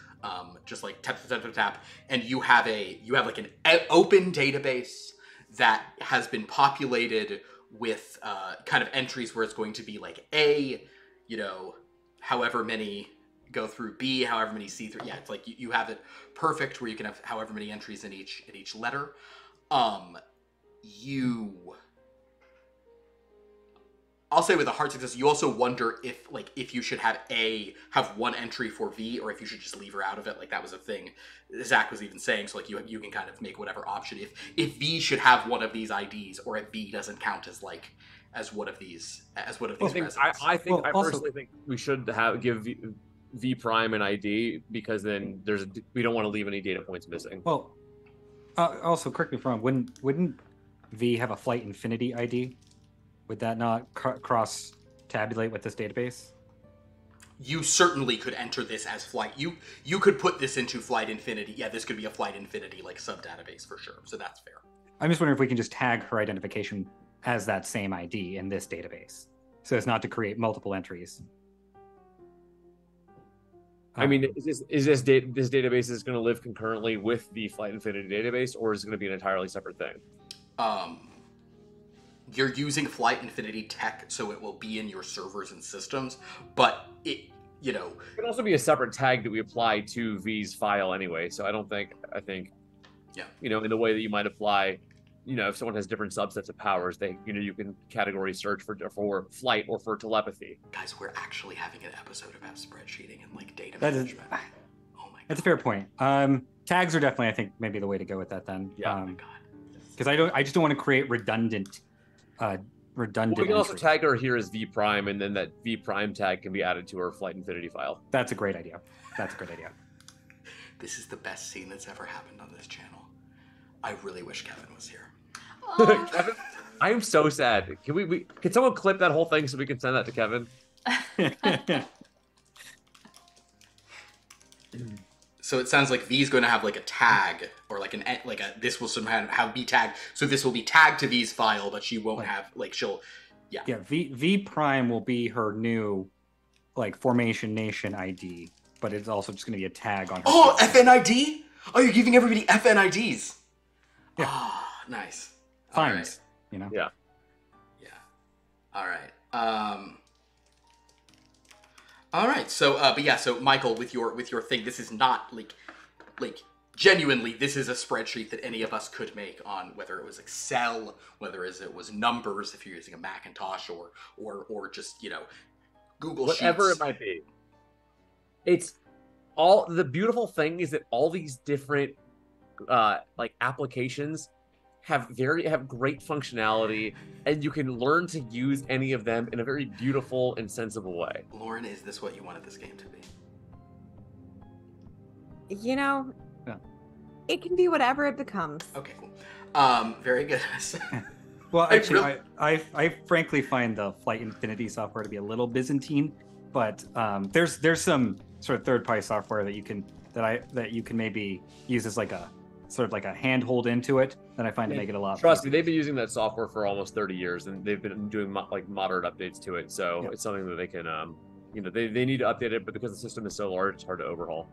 just like tap, tap, tap, tap, and you have like an open database that has been populated with kind of entries where it's going to be like A, you know, however many go through, B, however many C through. Yeah, it's like you have it perfect where you can have however many entries in each letter. I'll say with a hard success, you also wonder if you should have one entry for V, or if you should just leave her out of it. Like that was a thing Zach was even saying. So like you can kind of make whatever option if V should have one of these IDs, or if V doesn't count as one of these residents. I personally think we should give V Prime an ID, because then we don't want to leave any data points missing. Well, also correct me if I'm wrong. Wouldn't V have a Flight Infinity ID? Would that not cross-tabulate with this database? You certainly could enter this as Flight. You could put this into Flight Infinity. Yeah, this could be a Flight Infinity like sub-database for sure. So that's fair. I'm just wondering if we can just tag her identification as that same ID in this database, so as not to create multiple entries. I mean, is this database is going to live concurrently with the Flight Infinity database, or is it going to be an entirely separate thing? You're using Flight Infinity tech, so it will be in your servers and systems, but it can also be a separate tag that we apply to V's file anyway. So I think, yeah, in the way that you might apply, if someone has different subsets of powers, you can category search for flight or for telepathy. Guys, we're actually having an episode about spreadsheeting and like data that management. Oh my God. That's a fair point. Tags are definitely, I think, maybe the way to go with that then. Yeah. Oh my God. Because I just don't want to create redundant. We can also tag her here as V Prime, and then that V Prime tag can be added to her Flight Infinity file. That's a great idea. This is the best scene that's ever happened on this channel. I really wish Kevin was here. Kevin, I am so sad. Can someone clip that whole thing so we can send that to Kevin? So it sounds like V's going to have like a tag, or this will somehow have B tag. So this will be tagged to V's file, but she won't have Yeah, V Prime will be her new Formation Nation ID, but it's also just going to be a tag on her. Oh, FNID? Oh, you're giving everybody FNIDs. Yeah. Oh, nice. Fines, right. Yeah. Yeah. All right. All right. So, but yeah. So, Michael, with your thing, this is not like genuinely, this is a spreadsheet that any of us could make on, whether it was Excel, whether it was numbers, if you're using a Macintosh, or just Google whatever Sheets. It might be. It's all the beautiful thing is that all these different applications have great functionality, and you can learn to use any of them in a very beautiful and sensible way. Lauren, is this what you wanted this game to be? Yeah. It can be whatever it becomes. Okay, cool. Very good. Well, actually, I frankly find the Flight Infinity software to be a little Byzantine, but there's some sort of third-party software that you can maybe use as a handhold into it, that I find to make it a lot. Trust me, they've been using that software for almost 30 years, and they've been doing moderate updates to it. So It's something that they can, they need to update it, but because the system is so large, it's hard to overhaul.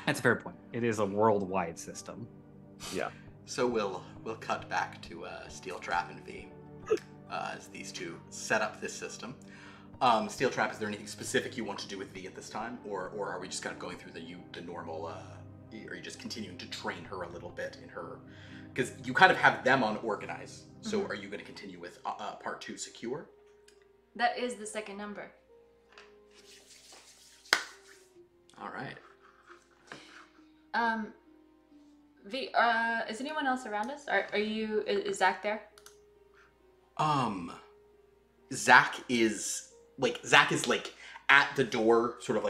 That's a fair point. It is a worldwide system. Yeah. So we'll cut back to Steel Trap and V as these two set up this system. Steel Trap, is there anything specific you want to do with V at this time, or are we just kind of going through the normal? Are you just continuing to train her a little bit in her? Because you kind of have them on Organize. So Are you going to continue with part 2 Secure? That is the second number. All right. V, is anyone else around us? Is Zach there? Zach is at the door, sort of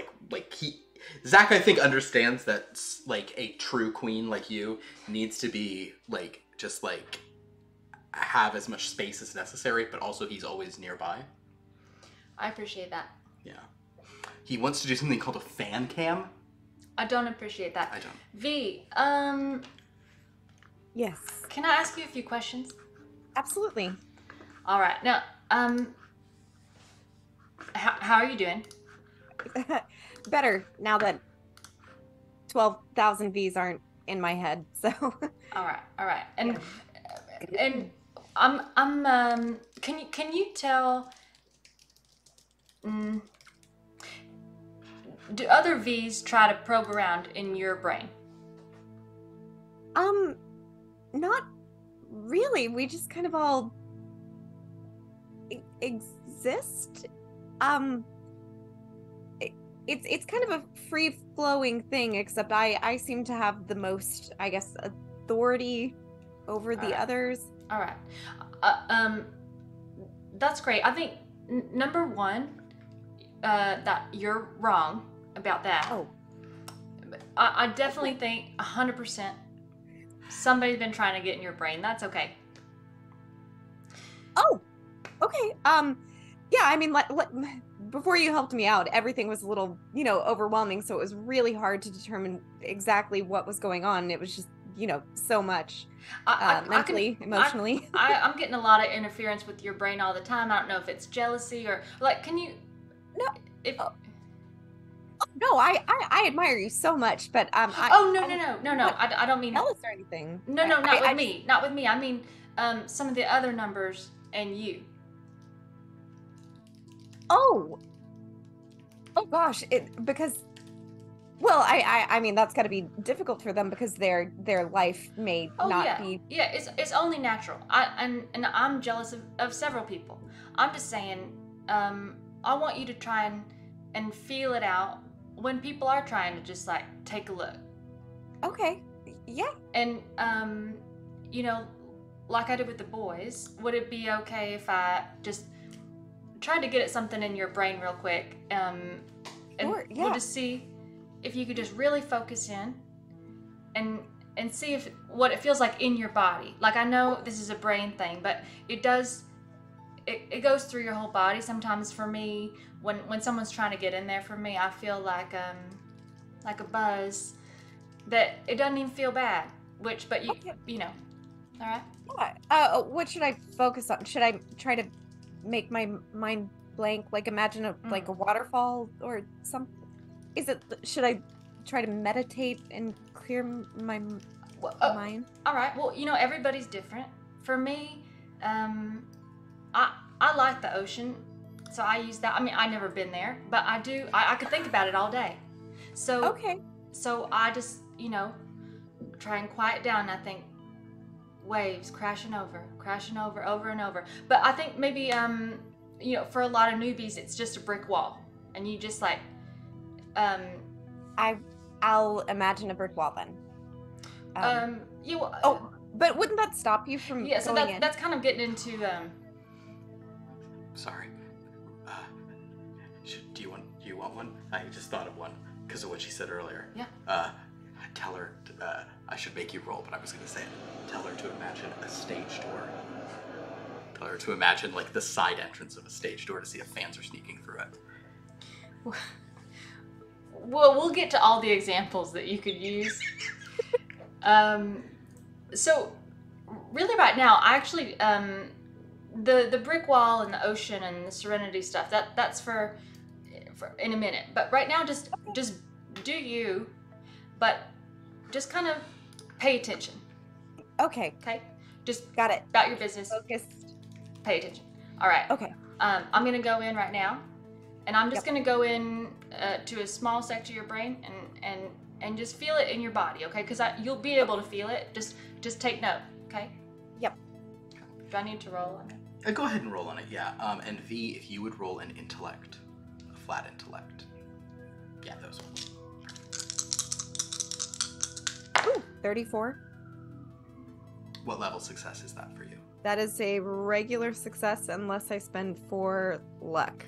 Zach, I think, understands that a true queen like you needs to be have as much space as necessary, but also he's always nearby. I appreciate that. Yeah. He wants to do something called a fan cam. I don't appreciate that. I don't. V, Yes. can I ask you a few questions? Absolutely. All right. Now, how are you doing? Better now that 12,000 V's aren't in my head. So. All right. And can you tell? Do other V's try to probe around in your brain? Not really. We just kind of all exist. It's kind of a free flowing thing, except I seem to have the most, I guess, authority over the others. All right. That's great. I think number one, that you're wrong about that. Oh. I definitely think 100% somebody's been trying to get in your brain. That's okay. Oh, okay. Yeah, I mean, before you helped me out, everything was a little, overwhelming. So it was really hard to determine exactly what was going on. It was just, so much mentally, emotionally. I'm getting a lot of interference with your brain all the time. I don't know if it's jealousy or can you? No. If, No, I admire you so much, but no. I don't mean jealous or anything. No, not with me. Not with me. I mean, some of the other numbers and you. Oh gosh, I mean that's got to be difficult for them because their life may not be. Yeah, it's only natural. And I'm jealous of several people. I'm just saying, I want you to try and feel it out when people are trying to just take a look. Okay. Yeah. And like I did with the boys, would it be okay if I just tried to get at something in your brain real quick? And sure, yeah. We'll just see if you could just really focus in and see what it feels like in your body. Like, I know this is a brain thing, but it does. It goes through your whole body. Sometimes for me, when someone's trying to get in there for me, I feel like a buzz that it doesn't even feel bad. But you know, all right. Yeah. What should I focus on? Should I try to make my mind blank? Like imagine a waterfall or something? Should I try to meditate and clear my mind? All right. Well, everybody's different. For me, I like the ocean, so I use that. I mean, I've never been there, but I do. I could think about it all day. So okay. So I just try and quiet down. I think waves crashing over, over and over. But I think maybe for a lot of newbies, it's just a brick wall, and you just I'll imagine a brick wall then. But wouldn't that stop you from? Yeah, so going in? that's kind of getting into. Sorry. Do you want one? I just thought of one because of what she said earlier. Yeah. Tell her. I should make you roll, but I was gonna say it. Tell her to imagine a stage door. Tell her to imagine the side entrance of a stage door to see if fans are sneaking through it. Well, we'll get to all the examples that you could use. So, really, right now, I actually, the brick wall and the ocean and the serenity stuff, that's for in a minute. But right now, just do you, but just kind of pay attention. Okay. Okay. Just got it. About your business. Focused. Pay attention. All right. Okay. I'm gonna go in right now, and I'm just gonna go in to a small section of your brain and just feel it in your body, okay? Because you'll be able to feel it. Just take note, okay? Yep. Do I need to roll on it? Go ahead and roll on it, yeah. And V, if you would roll an intellect, a flat intellect. Yeah, those ones. Ooh, 34. What level success is that for you? That is a regular success unless I spend 4 luck.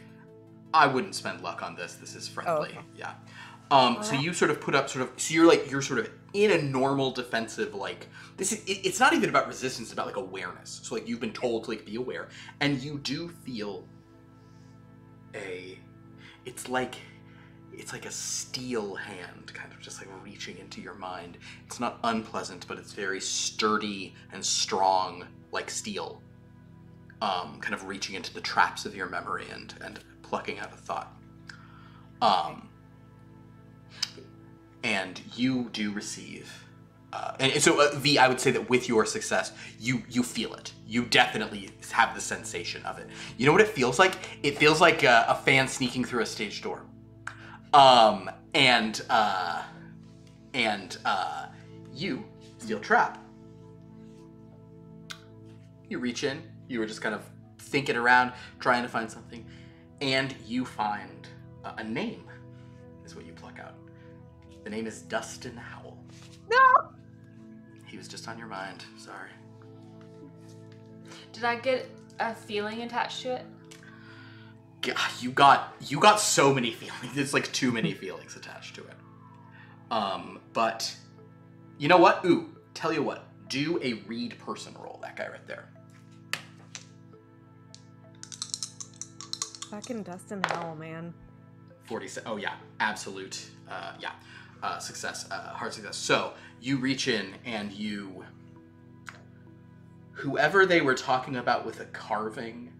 I wouldn't spend luck on this. This is friendly. Oh, okay. Yeah. So you sort of put up so you're sort of in a normal defensive, it's not even about resistance, it's about awareness. So you've been told to be aware, and you do feel it's like a steel hand kind of just like reaching into your mind. It's not unpleasant, but it's very sturdy and strong like steel. Kind of reaching into the traps of your memory and plucking out a thought. And you do receive, and so V, I would say that with your success, you feel it. You definitely have the sensation of it. You know what it feels like? It feels like a fan sneaking through a stage door. You steel trap. You reach in. You were just kind of thinking around, trying to find something, and you find a name. Is what you pluck out. The name is Dustin Howell. No! He was just on your mind. Sorry. Did I get a feeling attached to it? God, you got so many feelings. It's like too many feelings attached to it. But you know what? Ooh, tell you what. Do a read person roll. That guy right there. Fucking Dustin Howell, man. 40. Oh yeah, absolute. Success. Hard success. So you reach in and you. Whoever they were talking about with a carving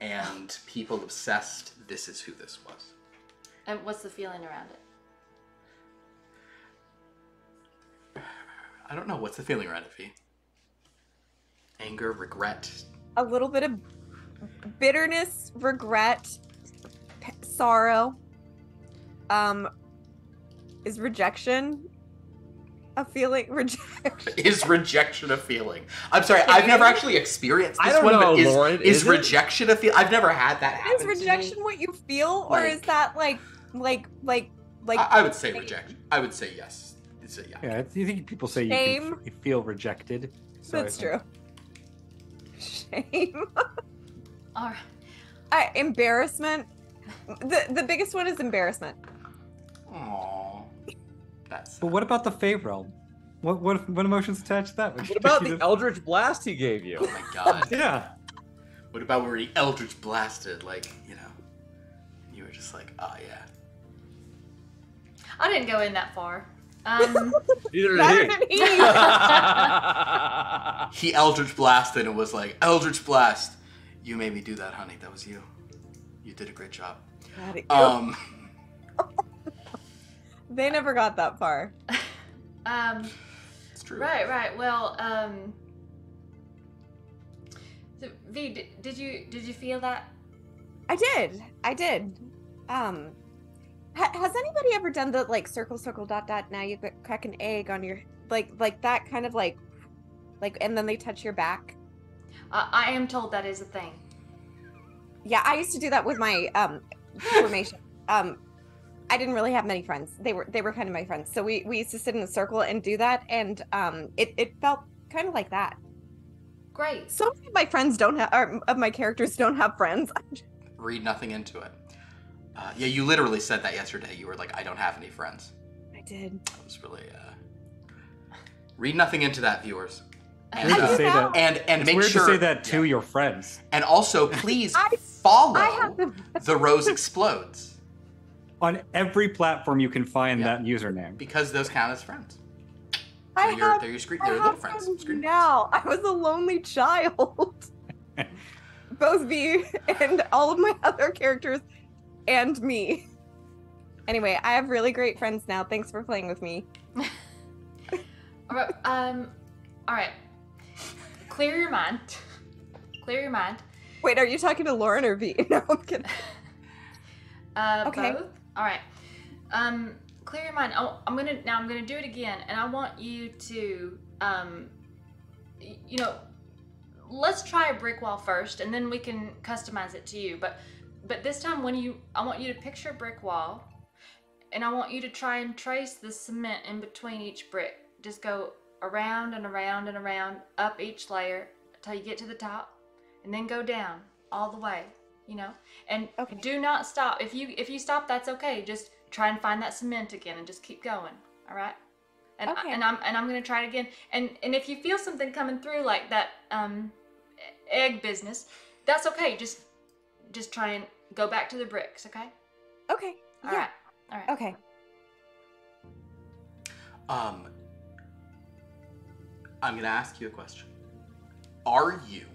and people obsessed, this is who this was. And what's the feeling around it? I don't know. What's the feeling around it, V? Anger, regret. A little bit of bitterness, regret, sorrow. Is rejection a feeling? Rejection. Is rejection a feeling? I'm sorry, I've never actually experienced this I don't one, know, but Lauren, is is it? rejection a feel? I've never had that happen. Is rejection to me. what you feel, or is Like- that like? I would say rejection. I would say yes. It's a yeah. Yeah, you think people say Shame. you feel rejected. So I That's think- true. Shame. All right. Embarrassment. The biggest one is embarrassment. Aww. That's. But what about the Fey realm? What emotions attached to that? What about the Eldritch Blast he gave you? Oh my god. Yeah. What about where he Eldritch blasted? Like, you know, you were just like, oh yeah. I didn't go in that far. Neither Better did than he. he. He Eldritch blasted and was like, Eldritch blast. You made me do that, honey. That was you. You did a great job. They never got that far. It's true. Right. Well, so V, did you feel that? I did. Has anybody ever done the like circle, dot, dot? Now you crack an egg on your like that kind of like, and then they touch your back. I am told that is a thing. Yeah, I used to do that with my formation. I didn't really have many friends. They were kind of my friends. So we used to sit in a circle and do that, and it felt kind of like that. Great. So many of my friends don't have, or of my characters don't have friends. Read nothing into it. Yeah, you literally said that yesterday. You were like, I don't have any friends. I did. That was really, read nothing into that, viewers. I Weird to do say now. that. And It's make weird sure to say that to yeah. your friends. And also, please I follow have The Rose Explodes, On every platform you can find Yeah. that username. because those count as friends. I They're have, your screen. I They're little have friends. friends Screen now. I was a lonely child. Both V and all of my other characters and me. Anyway, I have really great friends now. Thanks for playing with me. All right. Clear your mind. Clear your mind. Wait, are you talking to Lauren or V? No, I'm kidding. Okay. Both. All right. Clear your mind. I'm gonna do it again, and I want you to, let's try a brick wall first, and then we can customize it to you. But this time, I want you to picture a brick wall, and I want you to try and trace the cement in between each brick. Just go around and around and around, up each layer until you get to the top, and then go down all the way. And Okay. do not stop. If you stop, that's okay. Just try and find that cement again, and just keep going. All right. And Okay. I'm gonna try it again. And if you feel something coming through like that egg business, that's okay. Just try and go back to the bricks, okay? Okay. All right. All right. Okay. I'm gonna ask you a question. Are you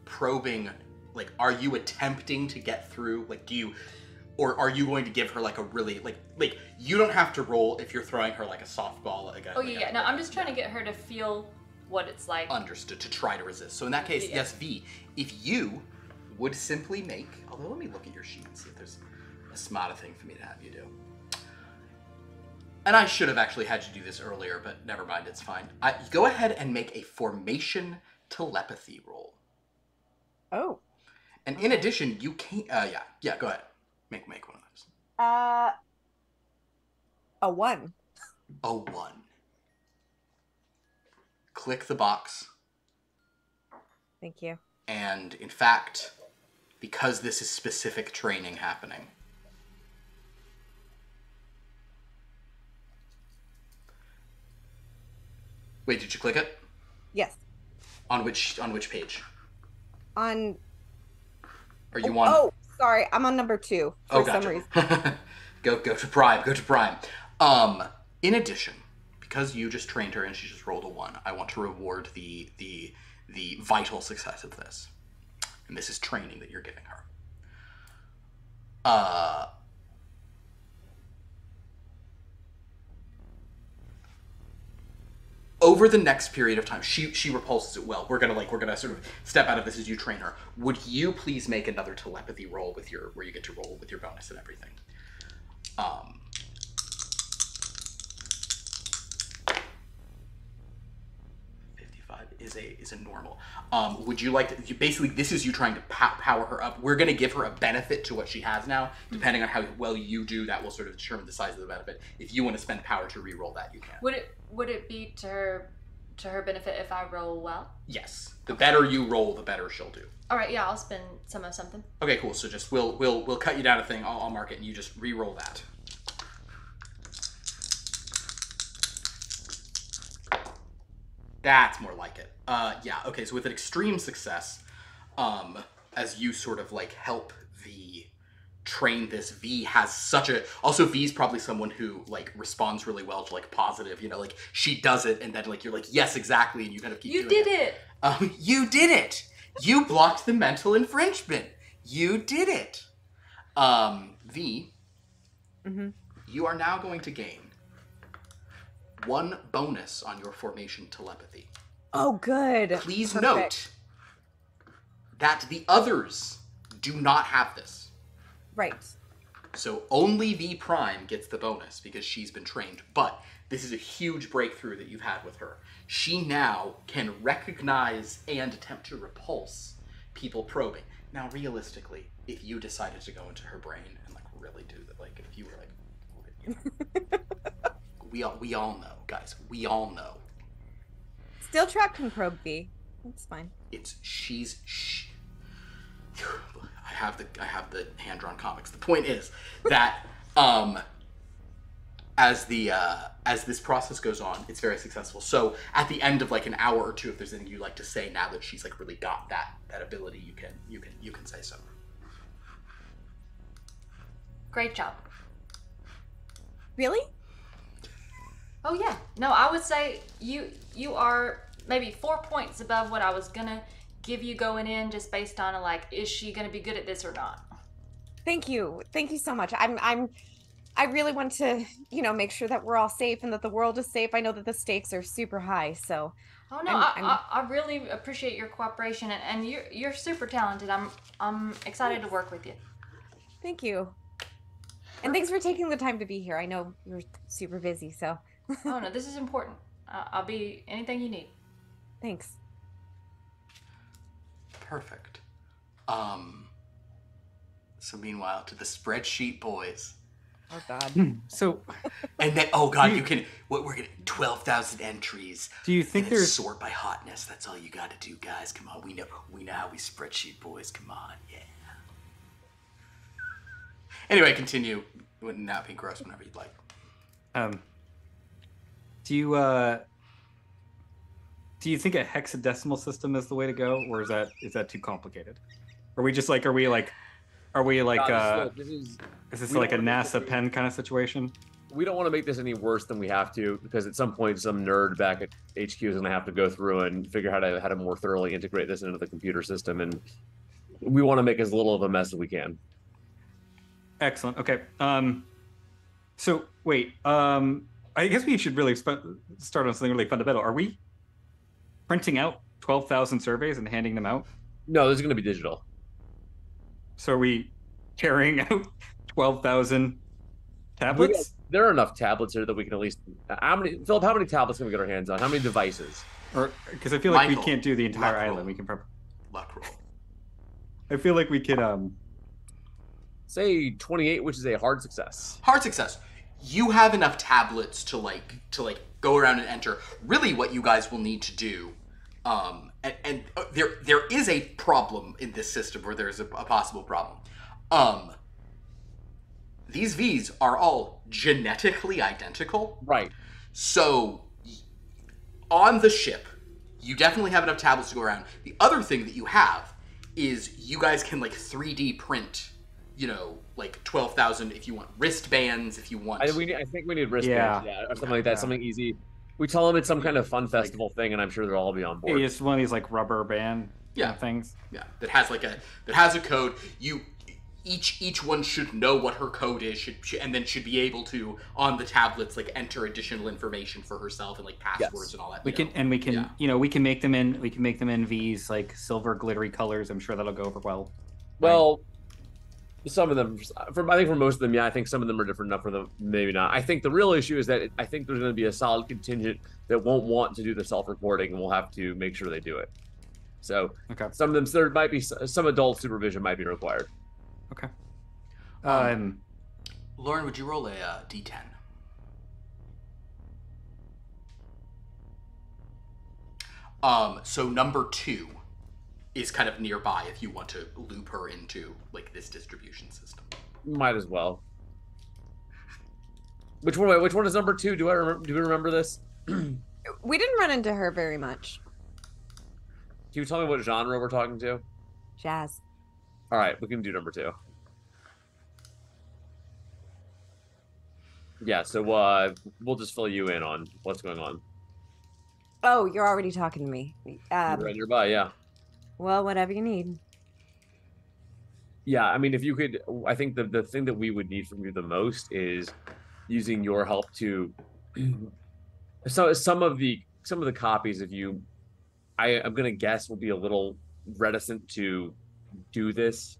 probing, like, are you attempting to get through, like, or are you going to give her, like, a really, like, you don't have to roll if you're throwing her, like, a softball again. Oh, yeah. No, I'm just trying to get her to feel what it's like. Understood, to try to resist. So in that case, yes, V, if you would simply make, although let me look at your sheet and see if there's a smarter thing for me to have you do. And I should have actually had you do this earlier, but never mind, it's fine. Go ahead and make a formation telepathy roll. Oh. And in addition, you can't, yeah, go ahead. Make one of those. A 1. A 1. Click the box. Thank you. And in fact, because this is specific training happening, wait, did you click it? Yes. On which page? On. Are you on? Oh, sorry. I'm on number 2 for some reason. Go to Prime. Go to Prime. In addition, because you just trained her and she just rolled a 1, I want to reward the vital success of this. And this is training that you're giving her. Over the next period of time, she repulses it well. We're gonna sort of step out of this as you train her. Would you please make another telepathy roll where you get to roll with your bonus and everything? 55 is a normal. Would you like to? Basically, this is you trying to power her up. We're gonna give her a benefit to what she has now. Depending on how well you do, that will sort of determine the size of the benefit. If you want to spend power to re-roll that, you can. Would it be to her benefit if I roll well? Yes. The better you roll, the better she'll do. All right. Yeah, I'll spend some of something. Okay, cool. So just we'll cut you down a thing. I'll mark it, and you just re-roll that. That's more like it. Yeah. Okay. So with an extreme success, as you sort of like help V train this, V has such a. Also, V's probably someone who like responds really well to like positive. You know, like she does it, and then like you're like yes, exactly, and you kind of keep. You doing did it. You did it. You blocked the mental infringement. You did it. V. Mm-hmm. You are now going to gain 1 bonus on your formation telepathy. Oh, good. Please Perfect. note that the others do not have this. Right. So only V Prime gets the bonus because she's been trained. But this is a huge breakthrough that you've had with her. She now can recognize and attempt to repulse people probing. Now, realistically, if you decided to go into her brain and like really do that, like if you were like, you know, we all know, guys. We all know. Still trap can probe V. That's fine. I have the hand-drawn comics. The point is that as this process goes on, it's very successful. So at the end of like an hour or two, if there's anything you'd like to say now that she's like really got that ability, you can say so. Great job. Really? Oh yeah. No, I would say you are maybe 4 points above what I was gonna give you going in, just based on like, is she gonna be good at this or not? Thank you so much. I really want to, make sure that we're all safe and that the world is safe. I know that the stakes are super high, so. Oh no, I really appreciate your cooperation, and you're super talented. I'm excited to work with you. Thank you. And thanks for taking the time to be here. I know you're super busy, so. Oh no, this is important. I'll be anything you need. Thanks. Perfect. So meanwhile, to the spreadsheet boys. Oh God. So. And then, oh God, we're getting 12,000 entries. Do you think and there's sort by hotness? That's all you got to do, guys. Come on, we know how we spreadsheet boys. Come on, yeah. Anyway, continue. Not being gross whenever you'd like. Do you think a hexadecimal system is the way to go, or is that too complicated? Are we Are we like this is is this we like a don't wanna make NASA this pen kind of situation? we don't want to make this any worse than we have to, because at some point some nerd back at HQ is going to have to go through and figure out how to more thoroughly integrate this into the computer system, and we want to make as little of a mess as we can. Excellent. Okay. So wait. I guess we should really start on something really fundamental. Are we printing out 12,000 surveys and handing them out? No, this is going to be digital. So are we carrying out 12,000 tablets? There are enough tablets here that we can at least. Philip? How many tablets can we get our hands on? How many devices? Or because I feel like Michael, we can't do the entire luck roll. island. We can. Luck roll. I feel like we could. Say 28, which is a hard success. Hard success. You have enough tablets to go around and enter. Really, what you guys will need to do, there is a problem in this system where there is a possible problem. These V's are all genetically identical. Right. So, on the ship, you definitely have enough tablets to go around. The other thing that you have is you guys can 3D print, 12,000 if you want wristbands, if you want. I think we need wristbands, or something like that, something easy. We tell them it's some kind of fun festival thing, and I'm sure they'll all be on board. It's one of these rubber band things. Yeah, that has a code. Each one should know what her code is, and then should be able to on the tablets enter additional information for herself and passwords and all that. We can make them in V's silver glittery colors. I'm sure that'll go over well. Well, some of them, I think for most of them, I think some of them are different enough for them, maybe not. I think the real issue is that I think there's going to be a solid contingent that won't want to do the self-reporting, and we'll have to make sure they do it. So some of them, there might be some adult supervision might be required. Okay. Lauren, would you roll a D10? So number 2 is kind of nearby if you want to loop her into this distribution system. Might as well. Which one is number 2? Do we remember this? We didn't run into her very much. Can you tell me what genre we're talking to? Jazz. All right, we can do number 2. Yeah, so we'll just fill you in on what's going on. Oh, you're already talking to me. You're right nearby, yeah. Well, whatever you need. Yeah, I mean, if you could, I think the thing that we would need from you the most is using your help to. So some of the copies of you, I'm gonna guess, will be a little reticent to do this.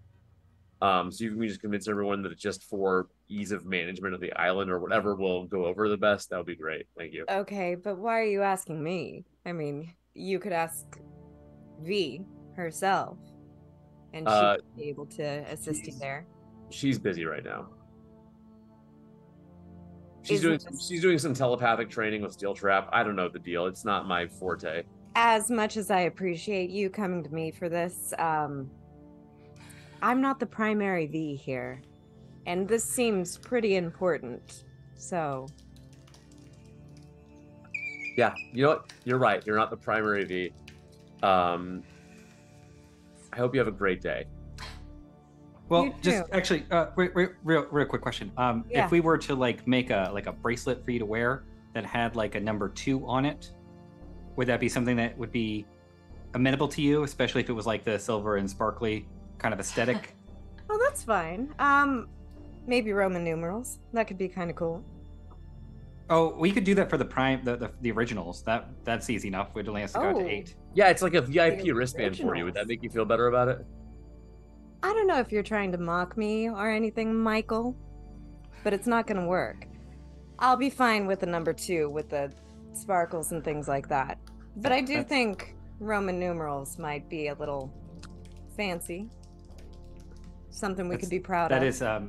So you can just convince everyone that it's just for ease of management of the island or whatever will go over the best. That would be great. Thank you. Okay, but why are you asking me? I mean, you could ask V herself, and she'd be able to assist you there. She's busy right now. She's doing some telepathic training with Steel Trap. I don't know the deal. It's not my forte. As much as I appreciate you coming to me for this, I'm not the primary V here, and this seems pretty important, so... Yeah, you know what? You're right. You're not the primary V. I hope you have a great day. Well, just actually, real quick question. If we were to make a bracelet for you to wear that had a number 2 on it, would that be something that would be amenable to you, especially if it was the silver and sparkly kind of aesthetic? Oh, that's fine. Maybe Roman numerals. That could be kind of cool. Oh, we could do that for the originals. That's easy enough. We'd only have to go to 8. Yeah, it's like a VIP wristband for you. Would that make you feel better about it? I don't know if you're trying to mock me or anything, Michael, but it's not going to work. I'll be fine with the number 2 with the sparkles and things like that. But I do think Roman numerals might be a little fancy. Something we could be proud of.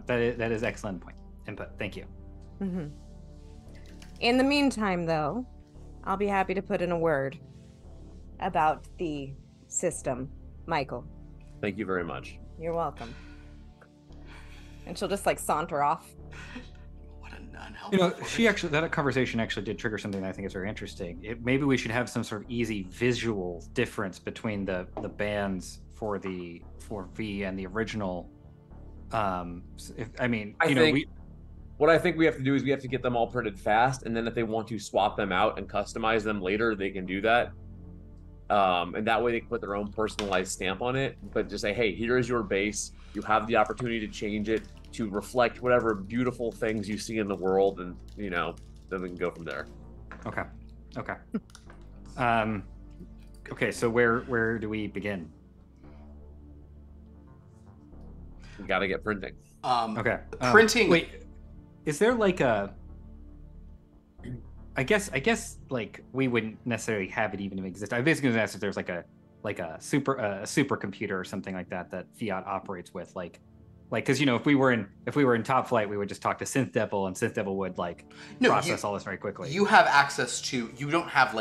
That is excellent input. Thank you. Mm-hmm. In the meantime, though, I'll be happy to put in a word about the system, Michael. Thank you very much. You're welcome. And she'll just saunter off. What an unhelpful. That conversation actually did trigger something that I think is very interesting. Maybe we should have some sort of easy visual difference between the bands for V and the original What I think we have to do is we have to get them all printed fast, and then if they want to swap them out and customize them later, they can do that. And that way they can put their own personalized stamp on it, but just say, hey, here is your base. You have the opportunity to change it to reflect whatever beautiful things you see in the world, and, then we can go from there. Okay. Okay, so where do we begin? We got to get printing. Okay. Printing. Wait, is there like a? I guess like we wouldn't necessarily have it even exist. I was basically going to ask if there's like a supercomputer or something like that Fiat operates with, like because if we were in Topflight, we would just talk to Synth Devil, and Synth Devil would process all this very quickly. You have access to. You don't have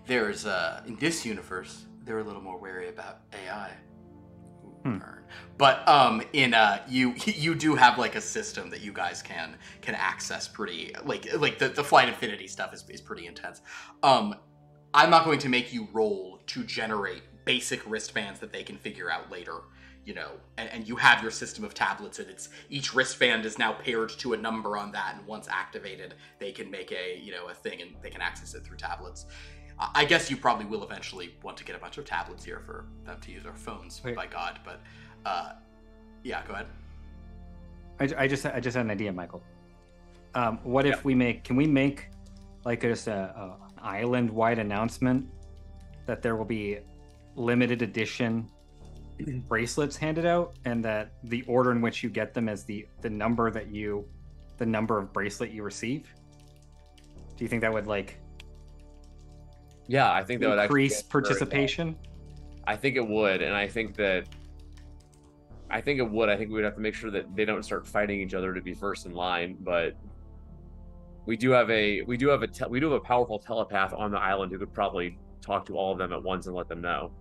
there's in this universe they're a little more wary about AI. But in you do have a system that you guys can access pretty the Flight Infinity stuff is pretty intense. I'm not going to make you roll to generate basic wristbands that they can figure out later, and you have your system of tablets, and each wristband is now paired to a number on that, and once activated they can make a thing, and they can access it through tablets. I guess you probably will eventually want to get a bunch of tablets here for them to use, or phones. Wait. By God, but yeah, go ahead. I just had an idea, Michael. What if can we make just an island-wide announcement that there will be limited edition bracelets handed out, and that the order in which you get them is the number of bracelet you receive? Do you think that would Yeah, I think that would increase participation? I think it would, and I think it would. I think we'd have to make sure that they don't start fighting each other to be first in line. But we do have a powerful telepath on the island who could probably talk to all of them at once and let them know.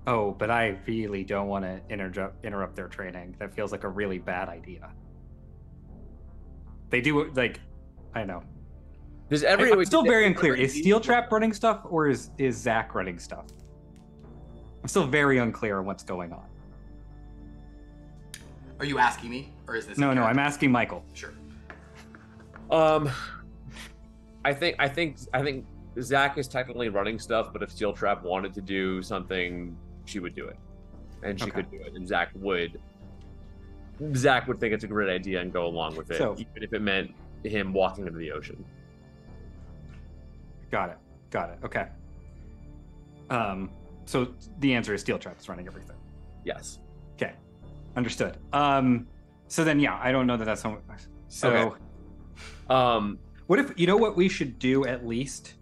Oh, but I really don't want to interrupt their training. That feels like a really bad idea. They do I know. I'm still very unclear. Is Steel Trap running stuff, or is Zach running stuff? I'm still very unclear on what's going on. Are you asking me, or is this? No, I'm asking Michael. Sure. I think Zach is technically running stuff, but if Steel Trap wanted to do something, she would do it, and she could do it, and Zach would think it's a great idea and go along with it, even if it meant him walking into the ocean. Got it. Okay. So the answer is Steel Trap is running everything. Yes. Okay. Understood. So then, yeah, I don't know that that's how. So, okay. What if what we should do at least?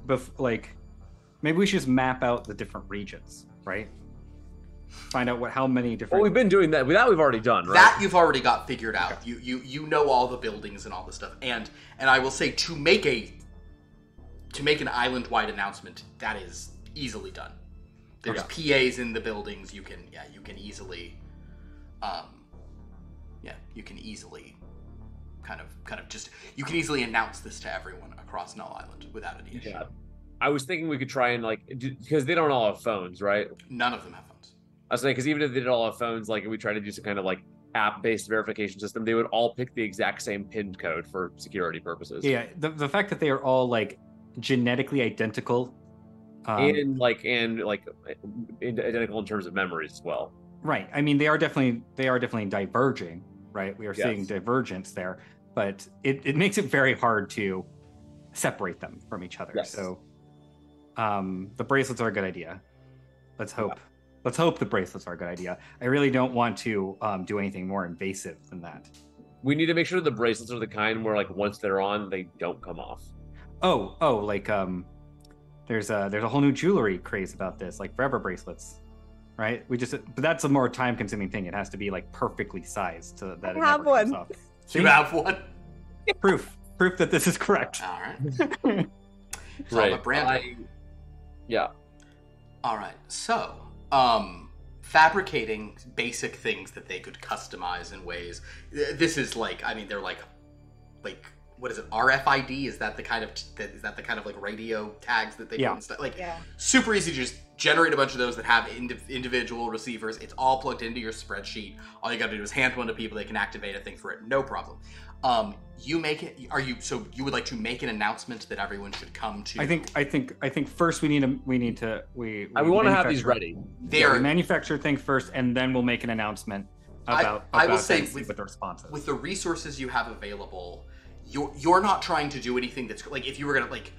Maybe we should just map out the different regions, right? Find out how many different. Well, we've been doing that. That we've already done, right? That you've already got figured out. Okay. You know all the buildings and all this stuff, and I will say to make an island-wide announcement, that is easily done. There's PAs in the buildings. You can easily, you can easily you can easily announce this to everyone across Null Island without any issue. Yeah. I was thinking we could try and because they don't all have phones, right? None of them have phones. I was saying, because even if they did all have phones, if we try to do some kind of app-based verification system, they would all pick the exact same PIN code for security purposes. Yeah, the fact that they are all genetically identical, and identical in terms of memories as well. Right. I mean, they are definitely diverging. Right. We are seeing divergence there, but it makes it very hard to separate them from each other. Yes. So, the bracelets are a good idea. Let's hope. Yeah. Let's hope the bracelets are a good idea. I really don't want to do anything more invasive than that. We need to make sure the bracelets are the kind where once they're on, they don't come off. There's a whole new jewelry craze about this, forever bracelets, right? But that's a more time-consuming thing. It has to be perfectly sized so that it never comes off. You have one. Proof that this is correct. All right. It's all about branding. Yeah. All right. So, fabricating basic things that they could customize in ways. This is they're what is it, RFID? Is that the kind of like radio tags that they put in stuff? Like super easy to just generate a bunch of those that have individual receivers. It's all plugged into your spreadsheet. All you got to do is hand one to people. They can activate a thing for it, no problem. You make it. So you would like to make an announcement that everyone should come to? I think first we want to have these ready. We manufacture thing first, and then we'll make an announcement about. I will say with the responses. With the resources you have available, you're not trying to do anything that's like if you were gonna like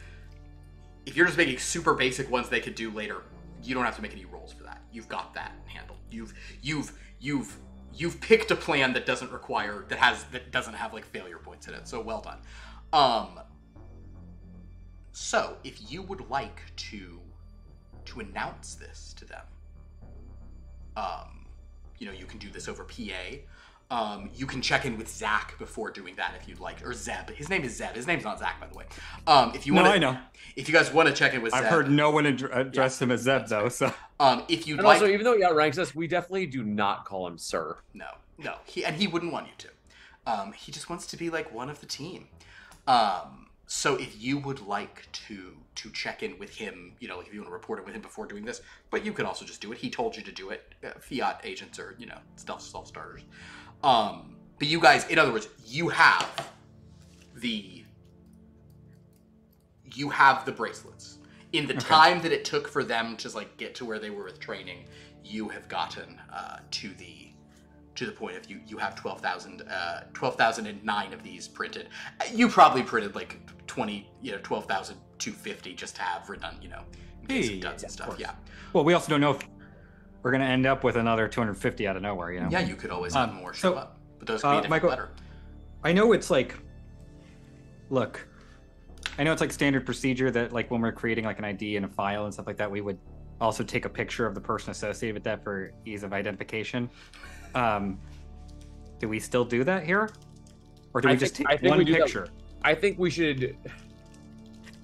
if you're just making super basic ones they could do later. You don't have to make any rolls for that. You've got that handled. You've picked a plan that doesn't have like failure points in it. So well done. So if you would like to announce this to them, you can do this over PA. You can check in with Zach before doing that if you'd like, or Zeb. His name is Zeb. His name's not Zach, by the way. If you want, I know. If you guys want to check in with Zeb, I've heard no one address him as Zeb though. So, if you'd and like, also even though he outranks us, we definitely do not call him sir. No, he wouldn't want you to. He just wants to be like one of the team. So if you would like to check in with him, like if you want to report it with him before doing this, but you could also just do it. He told you to do it. Fiat agents are, self-starters. But you guys, in other words, you have the bracelets. In the time that it took for them to get to where they were with training, you have gotten to the point of you have 12,009 of these printed. You probably printed 12,250 just to have redundant, in case of duds and stuff. Yeah. Well, we also don't know if we're going to end up with another 250 out of nowhere, Yeah, you could always have more show up. But those could be a different letter. I know it's look, I know it's standard procedure that when we're creating an ID in a file and stuff like that, we would also take a picture of the person associated with that for ease of identification. Do we still do that here? Or do we just take one picture? I think we should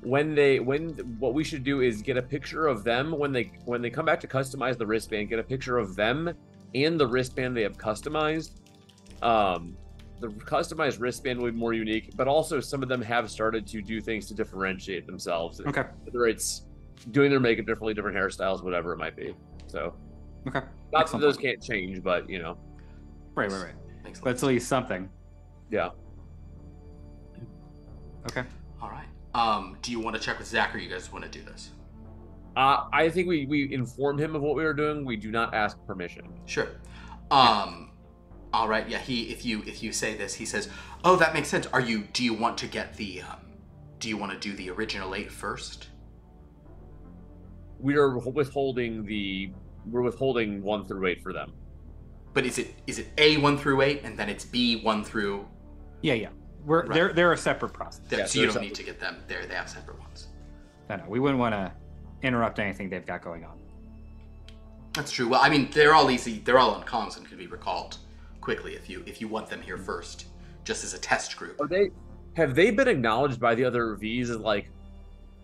what we should do is get a picture of them when they come back to customize the wristband, get a picture of them and the wristband they have customized. The customized wristband will be more unique, but also some of them have started to do things to differentiate themselves. Okay. Whether it's doing their makeup differently, different hairstyles, whatever it might be. So, okay. Not that those can't change, but Right. But it's at least something. Yeah. Okay. All right. Do you want to check with Zach, or you guys want to do this? I think we inform him of what we were doing. We do not ask permission. Sure. All right. Yeah. If you say this, he says, "Oh, that makes sense. Do you want to get the? Do you want to do the original 8 first?" We're withholding 1 through 8 for them. But is it A 1 through 8 and then it's B 1 through? Yeah. They're a separate process. So you don't need to get them there. They have separate ones. No, we wouldn't want to interrupt anything they've got going on. That's true. Well, I mean, they're all easy. They're all on comms and can be recalled quickly if you want them here first, just as a test group. Have they been acknowledged by the other V's as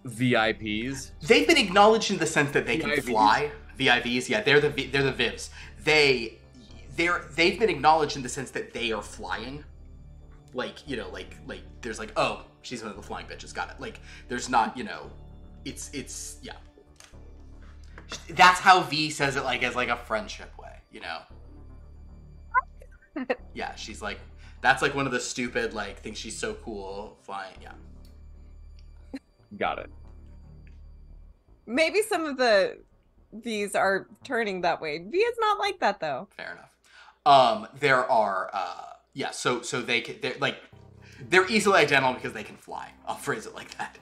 VIPs? They've been acknowledged in the sense that they can fly. VIVs, yeah, they're the Vivs. They've been acknowledged in the sense that they are flying. There's oh, she's one of the flying bitches, got it. There's not, it's yeah. That's how V says it as a friendship way, Yeah, she's that's one of the stupid thinks she's so cool flying, yeah. Got it. Maybe some of these are turning that way. V is not like that though. Fair enough. There are so they're easily identifiable because they can fly. I'll phrase it like that.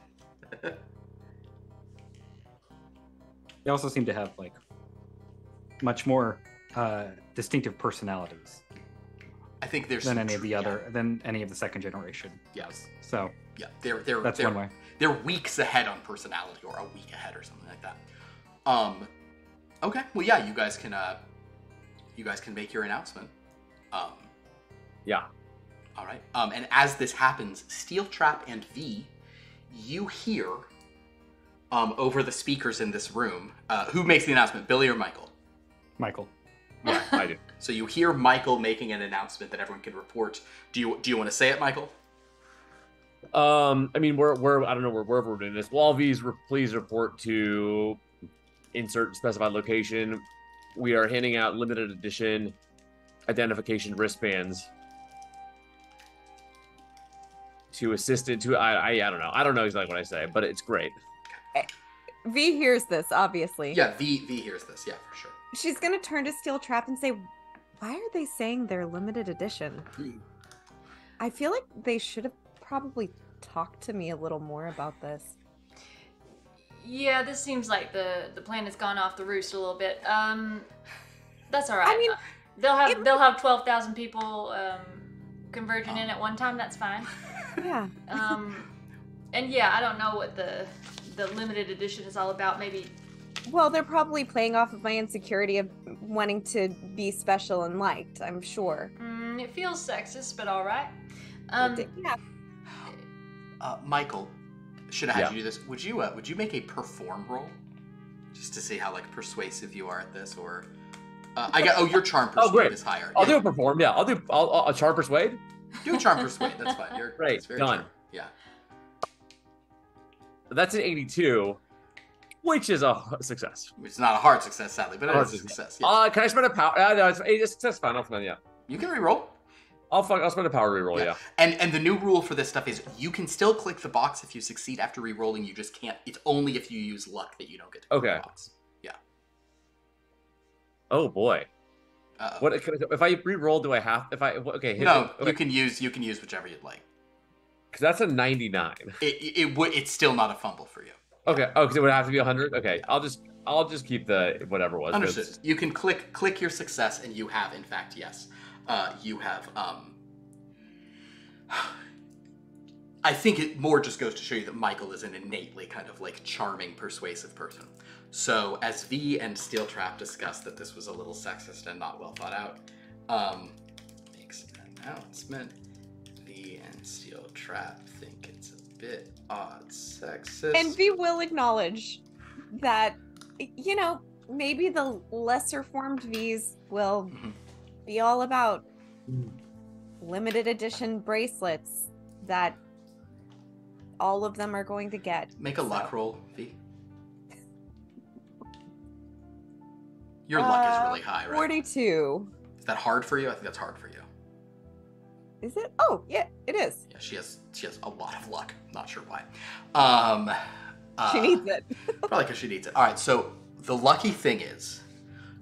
They also seem to have much more distinctive personalities. I think there's than any of the second generation. Yes. So yeah, that's one way. They're weeks ahead on personality, or a week ahead, or something like that. Okay. Well, yeah, you guys can make your announcement. Yeah. All right. And as this happens, Steel Trap and V, you hear over the speakers in this room. Who makes the announcement, Billy or Michael? Michael. Yeah, I do. So you hear Michael making an announcement that everyone can report. Do you want to say it, Michael? I mean, we're I don't know wherever we're doing this. Walvies, please report to insert specified location. We are handing out limited edition identification wristbands to assistant to I don't know. I don't know exactly what I say, but it's great. V hears this, obviously. Yeah, V hears this. Yeah, for sure. She's gonna turn to Steel Trap and say, "Why are they saying they're limited edition? I feel like they should have probably talked to me a little more about this." Yeah, this seems like the plan has gone off the roost a little bit. That's all right. I mean, they'll have 12,000 people converging in at one time. That's fine. Yeah. And yeah, I don't know what the limited edition is all about. Maybe. Well, they're probably playing off of my insecurity of wanting to be special and liked, I'm sure. It feels sexist, but all right. Yeah. Michael, should I have you do this? Would you make a perform roll, just to see how like persuasive you are at this, or your charm persuade is higher. I'll do a perform. Yeah, I'll a charm persuade. Do a charm persuade. That's fine. You're Great, very done. charm. Yeah. That's an 82, which is a success. It's not a hard success, sadly, but it is a success. Yes. Can I spend a power? No, it's success. Fine. I'll spend. Yeah. You can reroll. I'll spend a power reroll. Yeah. And the new rule for this stuff is you can still click the box if you succeed after rerolling. You just can't. It's only if you use luck that you don't get to click the box. Yeah. Oh boy. What if I re-roll? Do I have? If I okay? You can use whichever you'd like. Because that's a 99. It's still not a fumble for you. Okay. Oh, because it would have to be 100. Okay. I'll just keep the whatever it was. Understood. You can click your success, and you have, in fact, yes, you have. I think it more just goes to show you that Michael is an innately kind of like charming, persuasive person. So as V and Steel Trap discussed that this was a little sexist and not well thought out, makes an announcement. V and Steel Trap think it's a bit odd, sexist. And V will acknowledge that, maybe the lesser formed Vs will be all about limited edition bracelets that all of them are going to get. Make a luck roll, V. Your luck is really high, right? 42. Is that hard for you? I think that's hard for you. Is it? Oh, yeah, it is. Yeah, she has a lot of luck. Not sure why. She needs it. Probably because she needs it. All right, so the lucky thing is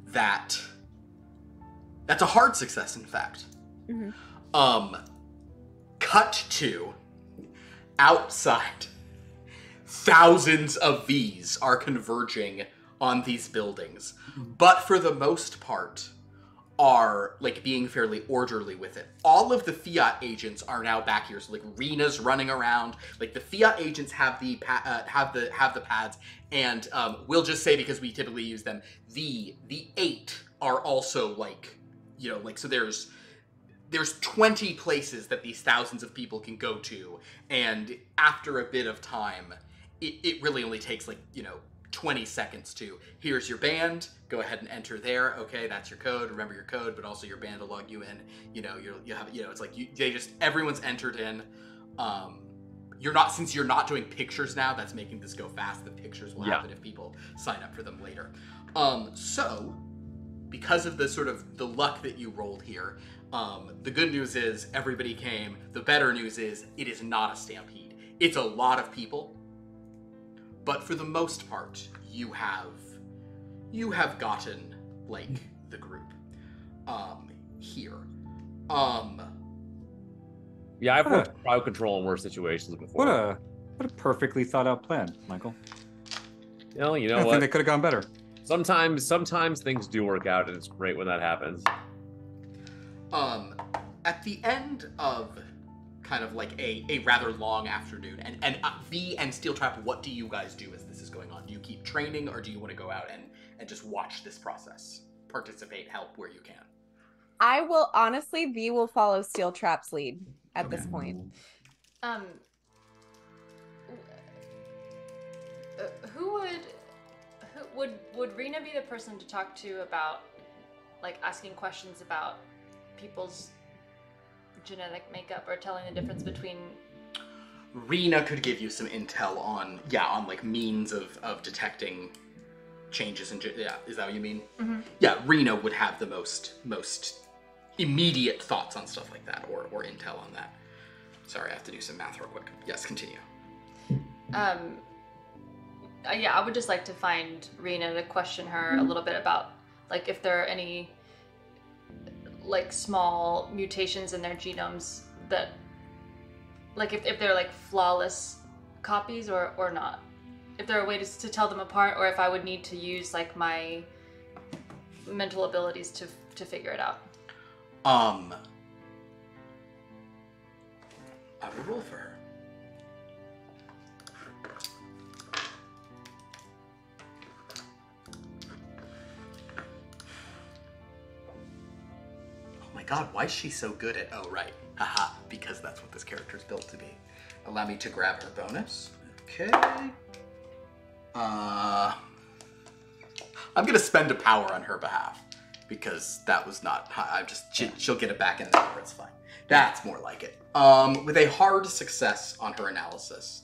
that's a hard success, in fact. Cut to outside. Thousands of Vs are converging on these buildings, but for the most part are like being fairly orderly with it. All of the Fiat agents are now back here, so like Rena's running around. Like the Fiat agents have the pads, and we'll just say, because we typically use them, the 8 are also so there's 20 places that these thousands of people can go to, and after a bit of time, it really only takes 20 seconds to, here's your band, go ahead and enter there. Okay, that's your code. Remember your code, but also your band will log you in. It's like everyone's entered in. Since you're not doing pictures now, that's making this go fast. The pictures will happen if people sign up for them later. So because of the sort of the luck that you rolled here, the good news is everybody came. The better news is it is not a stampede. It's a lot of people. But for the most part, you have gotten the group here. Yeah, I've worked crowd control in worse situations before. What a perfectly thought out plan, Michael. You know I what? think they could have gone better. Sometimes things do work out, and it's great when that happens. At the end of kind of like a rather long afternoon, and V and Steel Trap, what do you guys do as this is going on? Do you keep training, or do you want to go out and just watch this process, participate, help where you can? I will honestly, V will follow Steel Trap's lead at this point. Would Rena be the person to talk to about asking questions about people's genetic makeup, or telling the difference between Rena could give you some intel on like means of detecting changes in is that what you mean? Mm-hmm. Yeah, Rena would have the most immediate thoughts on stuff like that or intel on that. Sorry, I have to do some math real quick. Yes, continue. Yeah, I would just like to find Rena to question her a little bit about like if there are any like small mutations in their genomes that like if they're like flawless copies or not. If there are ways to tell them apart, or if I would need to use like my mental abilities to figure it out. I will roll for her. Oh my god, why is she so good at... Oh, right. Haha, because that's what this character is built to be. Allow me to grab her bonus. Okay. I'm gonna spend a power on her behalf because that was not. She'll get it back in an hour. It's fine. That's more like it. With a hard success on her analysis,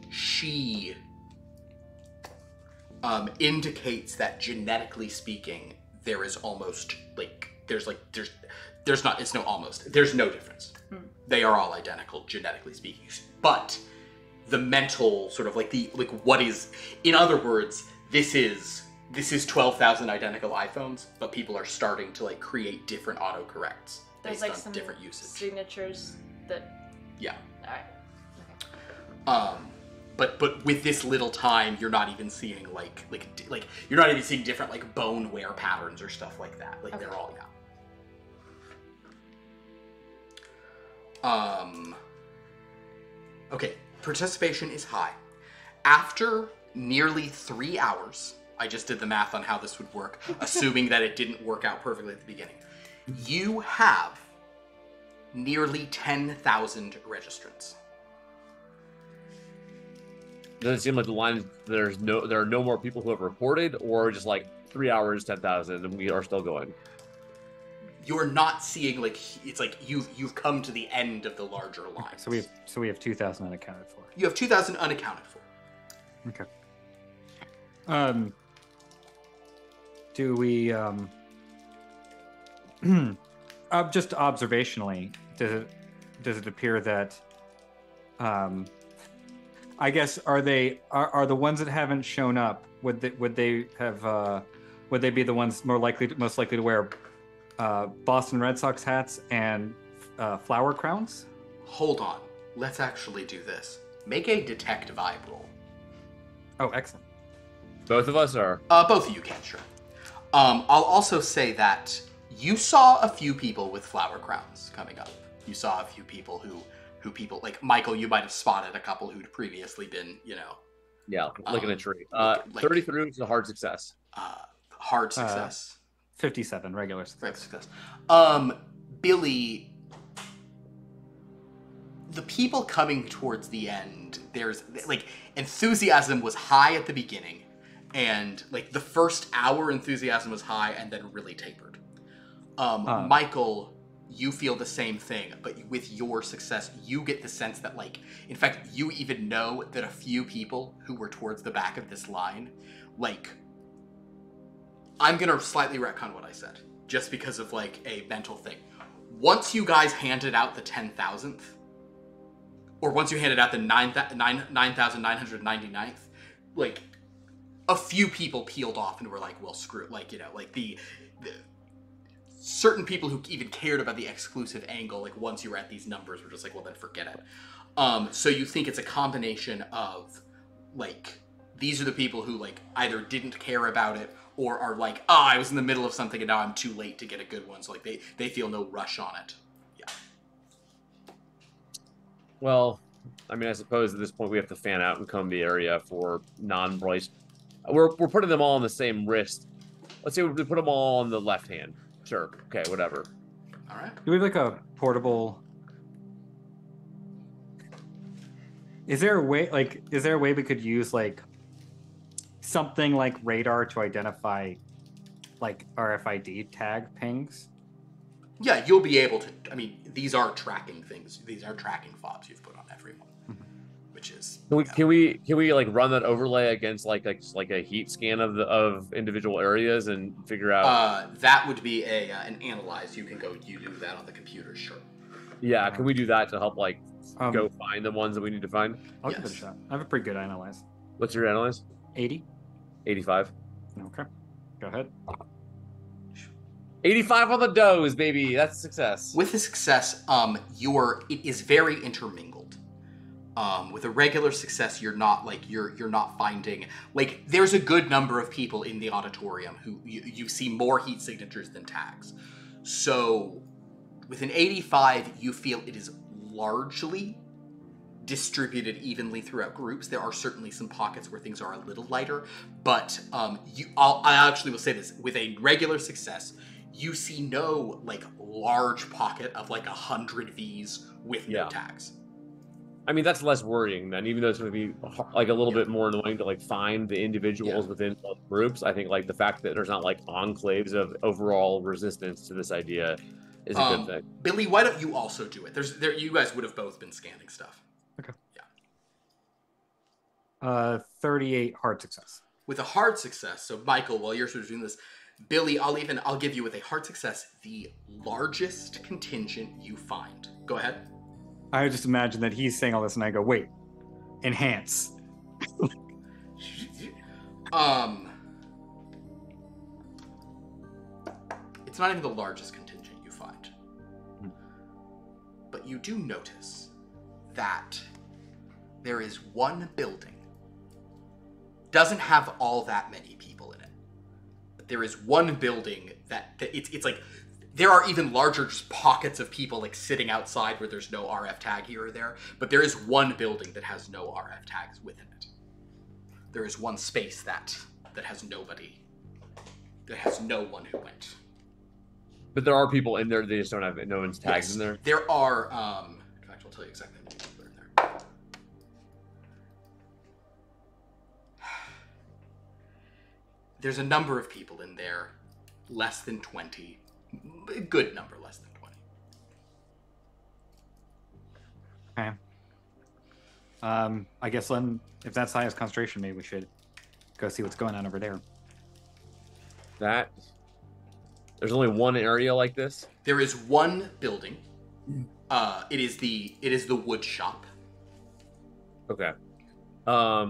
she indicates that genetically speaking, there is almost there's no difference. They are all identical genetically speaking, but the mental sort of what is, in other words, this is 12,000 identical iPhones, but people are starting to create different autocorrects There's based on some different usage. signatures that. Yeah. All right. But with this little time, you're not even seeing you're not even seeing different bone wear patterns or stuff like that. Okay. They're all Okay, participation is high. After nearly 3 hours, I just did the math on how this would work, assuming that it didn't work out perfectly at the beginning. You have nearly 10,000 registrants. Does it seem like the line there are no more people who have reported, or just 3 hours, 10,000, and we are still going? You're not seeing it's you've come to the end of the larger line. Okay, so we have 2,000 unaccounted for. You have 2,000 unaccounted for. Okay. Do we just observationally does it appear that I guess are the ones that haven't shown up, would they be the ones most likely to wear Boston Red Sox hats and flower crowns? Hold on. Let's actually do this. Make a detect vibe roll. Oh, excellent. Both of us are. Both of you can, sure. I'll also say that you saw a few people with flower crowns coming up. You saw a few people who people Michael. You might have spotted a couple who'd previously been, Yeah, in a tree. 33 is a hard success. Hard success. 57 regular success. Billy, the people coming towards the end, there's enthusiasm was high at the beginning, and the first hour enthusiasm was high and then really tapered. Michael, you feel the same thing, but with your success, you get the sense that in fact, you even know that a few people who were towards the back of this line, I'm gonna slightly retcon what I said, just because of a mental thing. Once you guys handed out the 10,000th, or once you handed out the 9,999th, a few people peeled off and were well, screw it. The certain people who even cared about the exclusive angle, once you were at these numbers, were just well, then forget it. So you think it's a combination of, these are the people who, either didn't care about it, or are I was in the middle of something and now I'm too late to get a good one, so they feel no rush on it. Yeah. Well, I suppose at this point we have to fan out and comb the area for non-Bryce. We're putting them all on the same wrist. Let's say we put them all on the left hand. Sure. Okay, whatever. All right. Do we have a portable? Is there a way we could use something like radar to identify RFID tag pings? Yeah, you'll be able to. I mean, these are tracking things. These are tracking fobs you've put on everyone, which is. Can we like run that overlay against like a heat scan of individual areas and figure out? That would be an analyze. You can go. You do that on the computer, sure. Yeah, can we do that to help like go Um, find the ones that we need to find? I'll give it a Yes. shot. I have a pretty good analyze. What's your analyze? 80. 85. Okay. Go ahead. 85 on the doze, baby. That's a success. With a success, it is very intermingled. With a regular success, you're not finding like there's a good number of people in the auditorium who you see more heat signatures than tags. So with an 85, you feel it is largely distributed evenly throughout groups. There are certainly some pockets where things are a little lighter, but I actually will say this: with a regular success, you see no like large pocket of like 100 Vs with no tags. I mean, that's less worrying then, even though it's going to be like a little bit more annoying to like find the individuals within both groups. I think like the fact that there's not like enclaves of overall resistance to this idea is a good thing. Billy, why don't you also do it? You guys would have both been scanning stuff. Okay. Yeah. 38 hard success. With a hard success, so Michael, while you're sort of doing this, Billy, I'll give you with a hard success the largest contingent you find. Go ahead. I just imagine that he's saying all this, and I go, "Wait, enhance." It's not even the largest contingent you find, but you do notice that there is one building. Doesn't have all that many people in it. There is one building that it's like there are even larger just pockets of people like sitting outside where there's no RF tag here or there, but there is one building that has no RF tags within it. There is one space that has nobody, that has no one who went. But there are people in there, they just don't have no one's tags in there. There are in fact I'll tell you exactly how many people are in there. There's a number of people in there, less than 20. A good number, less than 20. Okay. I guess then, if that's the highest concentration, maybe we should go see what's going on over there. There's only one area like this? There is one building. It is the wood shop. Okay. How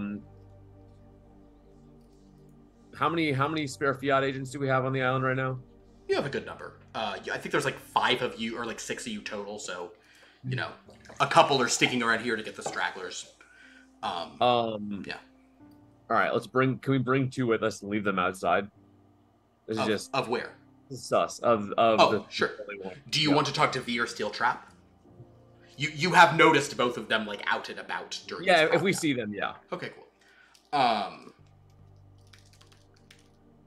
many spare Fiat agents do we have on the island right now? You have a good number. I think there's like 5 of you or like 6 of you total. So, a couple are sticking around here to get the stragglers. Yeah. All right. Can we bring 2 with us and leave them outside? This is just of where? This is sus of. Sure. Do you want to talk to V or Steel Trap? You have noticed both of them like out and about during. Yeah, if we see them, yeah. Okay, cool.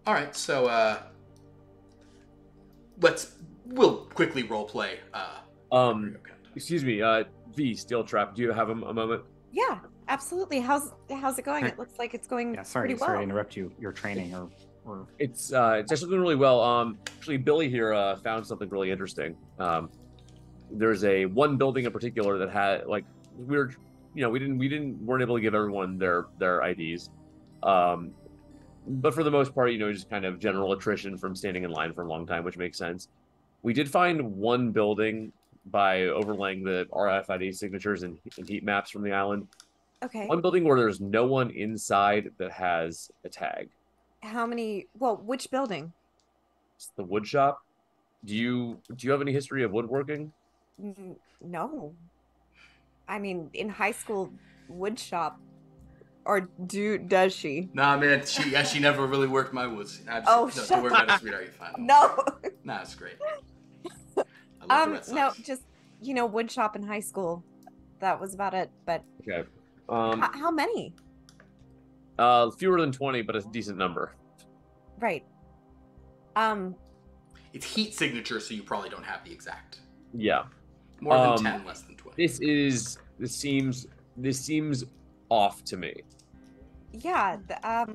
All right, so we'll quickly role play. Excuse me, V Steel Trap. Do you have a moment? Yeah, absolutely. How's it going? It looks like it's going pretty well. Sorry to interrupt your training or. It's actually doing really well. Actually, Billy here found something really interesting. There's one building in particular that had like we weren't able to give everyone their IDs. But for the most part, just kind of general attrition from standing in line for a long time, which makes sense. We did find one building by overlaying the RFID signatures and heat maps from the island. Okay. One building where there's no one inside that has a tag. How many? Well, which building? It's the wood shop. Do you have any history of woodworking? No. I mean, in high school, wood shop. Or does she? Nah, man, she never really worked my woods. Don't worry about it, sweetheart. You're fine. No. Nah, it's great. I love the Red Sox. No, just wood shop in high school. That was about it. But okay. How many? Fewer than 20, but a decent number. Right. It's heat signature, so you probably don't have the exact. Yeah. More than 10, less than 20. This seems off to me. Yeah. I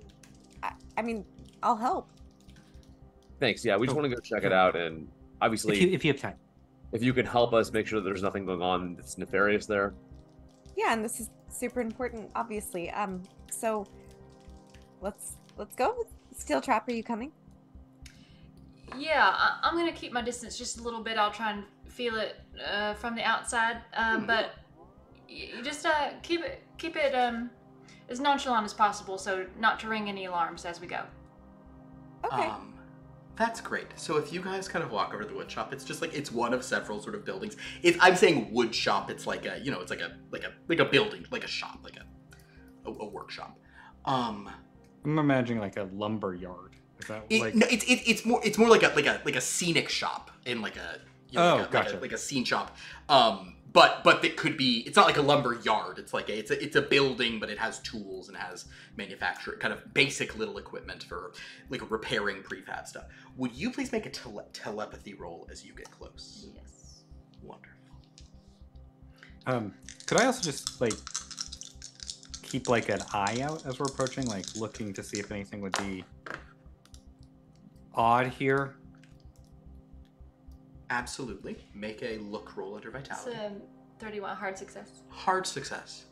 mean, I'll help. Thanks. Yeah, we just want to go check it out, and Obviously, if you have time. if you can help us make sure that there's nothing going on that's nefarious there. Yeah, and this is super important, obviously. So let's go. Steel Trap, are you coming? Yeah, I'm gonna keep my distance just a little bit. I'll try and feel it from the outside, but you just keep it as nonchalant as possible, so not to ring any alarms as we go. Okay. That's great. So if you guys kind of walk over to the wood shop, it's just like it's one of several sort of buildings. I'm saying wood shop. It's like a it's like a building, like a shop, like a workshop. I'm imagining like a lumber yard. Is that like? No, it's more like a scenic shop in like a gotcha. like a scene shop. But it could be. It's not like a lumber yard. It's like it's a building, but it has tools and has manufacturing kind of basic little equipment for like repairing prefab stuff. Would you please make a telepathy roll as you get close? Yes. Wonderful. Could I also just like keep like an eye out as we're approaching, like looking to see if anything would be odd here? Absolutely. Make a look roll under It's vitality. 31 hard success. Hard success.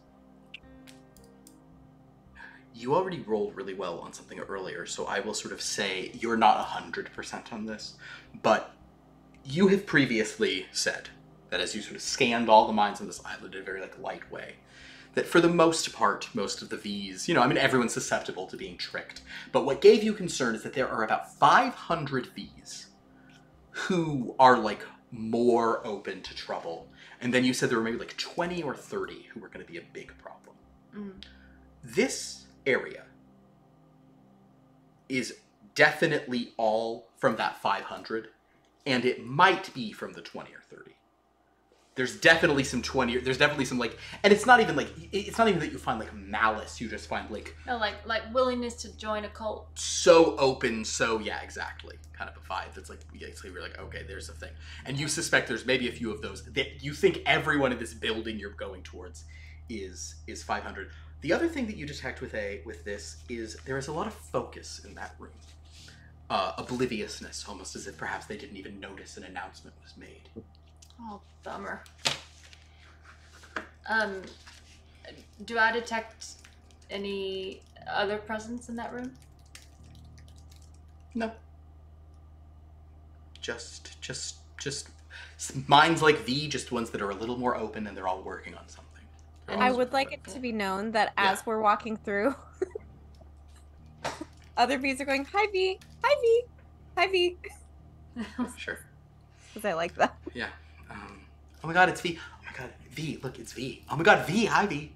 You already rolled really well on something earlier, so I will sort of say you're not 100% on this, but you have previously said that as you sort of scanned all the mines on this island in a very like light way, that for the most part, most of the Vs, everyone's susceptible to being tricked, but what gave you concern is that there are about 500 Vs who are like more open to trouble. And then you said there were maybe like 20 or 30 who were going to be a big problem. This area is definitely all from that 500, and it might be from the 20 or 30. There's definitely some 20, there's definitely some like, and it's not even that you find like malice, you just find like... No, like willingness to join a cult. So open, so yeah, exactly. Kind of a vibe that's like, so you're like, okay, there's a thing. And you suspect there's maybe a few of those that you think everyone in this building you're going towards is 500. The other thing that you detect with this is there is a lot of focus in that room. Obliviousness, almost as if perhaps they didn't even notice an announcement was made. Oh, bummer. Do I detect any other presence in that room? No. Just minds like V, just ones that are a little more open and they're all working on something. I would like it to be known that as we're walking through, other Vs are going, "Hi V, hi V, hi V." Sure. Because I like that. Yeah. Oh my god, it's V. Oh my god, V. Look, it's V. Oh my god, V. Hi, V.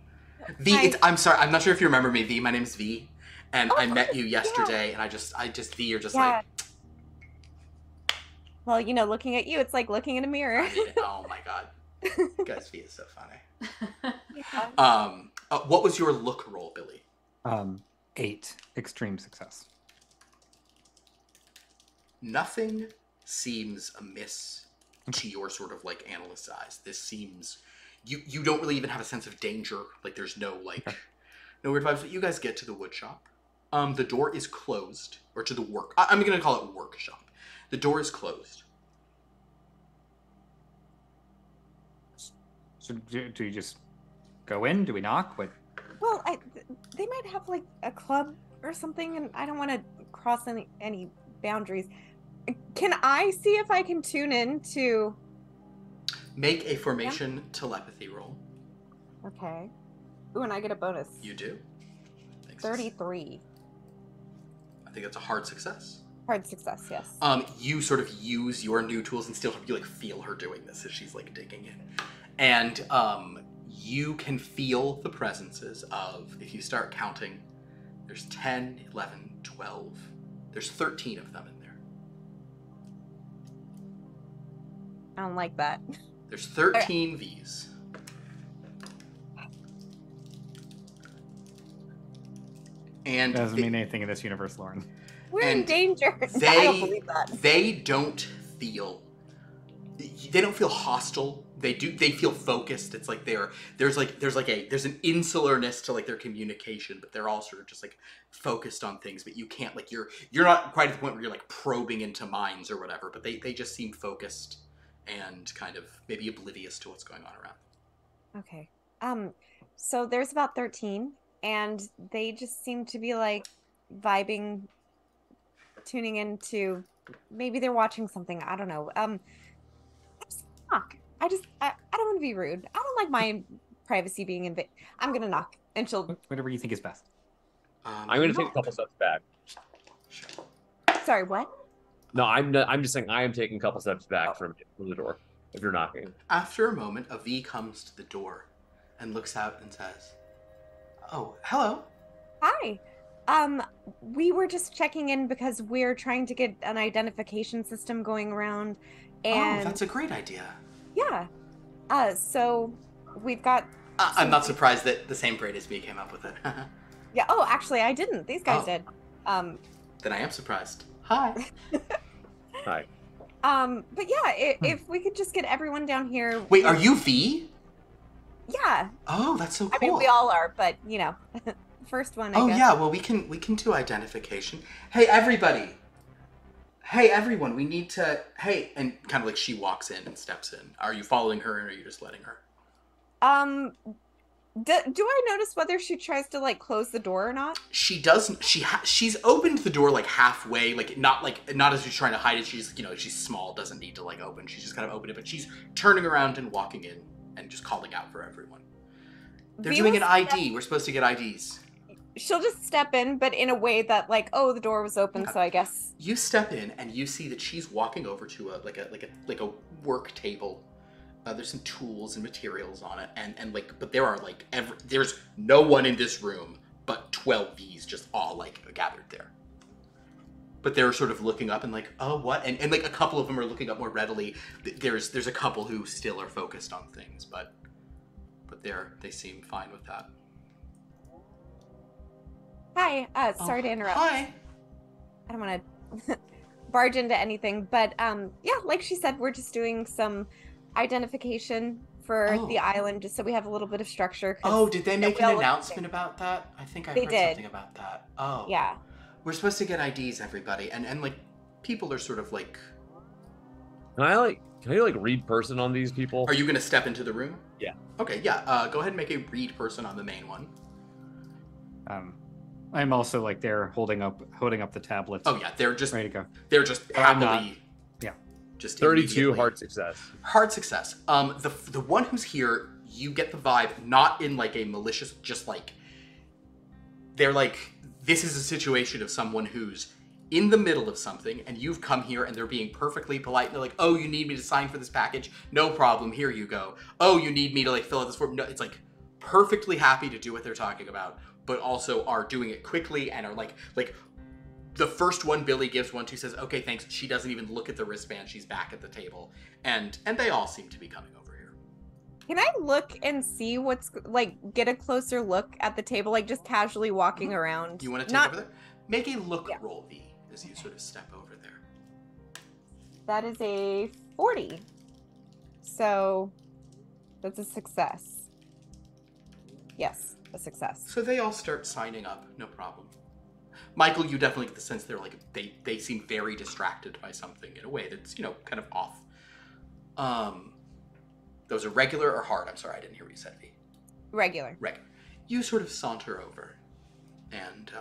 V. Hi. I'm sorry. I'm not sure if you remember me, V. My name's V, and I met you yesterday, and I just V. You're just like. Well, looking at you, it's like looking in a mirror. I mean, oh my god, guys, V is so funny. What was your look roll, Billy? 8 extreme success. Nothing seems amiss to your sort of like analyst's eyes. This seems you don't really even have a sense of danger. Like there's no no weird vibes. But you guys get to the wood shop. The door is closed, or to the work. I'm gonna call it workshop. The door is closed. So do you just go in? Do we knock? What? Well, they might have like a club or something, and I don't want to cross any boundaries. Can I see if I can tune in to... Make a formation telepathy roll. Okay. Ooh, and I get a bonus. You do. 33. I think that's a hard success. Hard success, yes. You sort of use your new tools and still you like feel her doing this as she's like digging in. And you can feel the presences of, if you start counting, there's 10, 11, 12. There's 13 of them in there. I don't like that. There's 13 Vs. And Doesn't mean anything in this universe, Lauren. We're in danger. I don't believe that. They don't feel they don't feel hostile. They feel focused. It's like there's an insularness to like their communication, but they're all sort of just like focused on things, but you can't like you're not quite at the point where you're like probing into minds or whatever, but they just seem focused and kind of maybe oblivious to what's going on around. Okay. So there's about 13, and they just seem to be like vibing, tuning into, maybe they're watching something. I don't know. Just knock. I don't want to be rude. I don't like my privacy being invaded. I'm gonna knock, and she'll. Whatever you think is best. I'm going to take a couple steps back. Sorry, what? No, I'm just saying I am taking a couple steps back from the door if you're knocking. After a moment, a V comes to the door and looks out and says, "Oh, hello." Hi. We were just checking in because we're trying to get an identification system going around, and Oh, that's a great idea. yeah. So we've got. I'm not surprised that the same braid as me came up with it. Yeah. Oh, actually, I didn't. These guys Oh. did. Then I am surprised. Hi. Hi. But yeah, if we could just get everyone down here. Wait, are you V? Yeah. Oh, that's so cool. I mean, we all are, but you know, first one. I Oh guess. yeah, well we can do identification. Hey everybody. Hey everyone, we need to. Hey, and kind of like she walks in and steps in. Are you following her, or are you just letting her? Do I notice whether she tries to like close the door or not? She doesn't. She's opened the door like halfway, not as she's trying to hide it. She's she's small, doesn't need to like open. She's just kind of opened it, but she's turning around and walking in and just calling out for everyone. They're doing an ID. We're supposed to get IDs. She'll just step in, but in a way that like, oh, the door was open, so I guess. You step in and you see that she's walking over to a work table. There's some tools and materials on it, and but there are there's no one in this room but 12 Vs just all like gathered there. But they're sort of looking up and like, oh, what? And like a couple of them are looking up more readily. There's a couple who still are focused on things, but they seem fine with that. Hi. Sorry to interrupt. Hi. I don't want to barge into anything, but yeah, like she said, we're just doing some identification for the island, just so we have a little bit of structure. Oh, did they make an announcement about that? I think I heard something about that. Oh. Yeah. We're supposed to get IDs, everybody, and like people are sort of like. Can I read person on these people? Are you gonna step into the room? Yeah. Okay, yeah. Go ahead and make a read person on the main one. I'm also like there holding up the tablets. Oh yeah, they're just ready to go. They're just happily. Yeah. Just 32 hard success. Hard success. The one who's here, you get the vibe not in like a malicious, just like they're like, this is a situation of someone who's in the middle of something and you've come here and they're being perfectly polite. They're like, oh, you need me to sign for this package? No problem. Here you go. Oh, you need me to like fill out this form? No, it's like perfectly happy to do what they're talking about, but also are doing it quickly and are like the first one Billy gives one to says, okay, thanks. She doesn't even look at the wristband. She's back at the table. And they all seem to be coming over here. Can I look and see what's like, get a closer look at the table, like just casually walking around? You want to take over there? Make a look roll, V, as you sort of step over there. That is a 40. So that's a success. Yes, a success. So they all start signing up, no problem. Michael, you definitely get the sense they're like, they seem very distracted by something in a way that's, kind of off. Those are regular or hard? I'm sorry, I didn't hear what you said, V. Regular. Regular. You sort of saunter over, and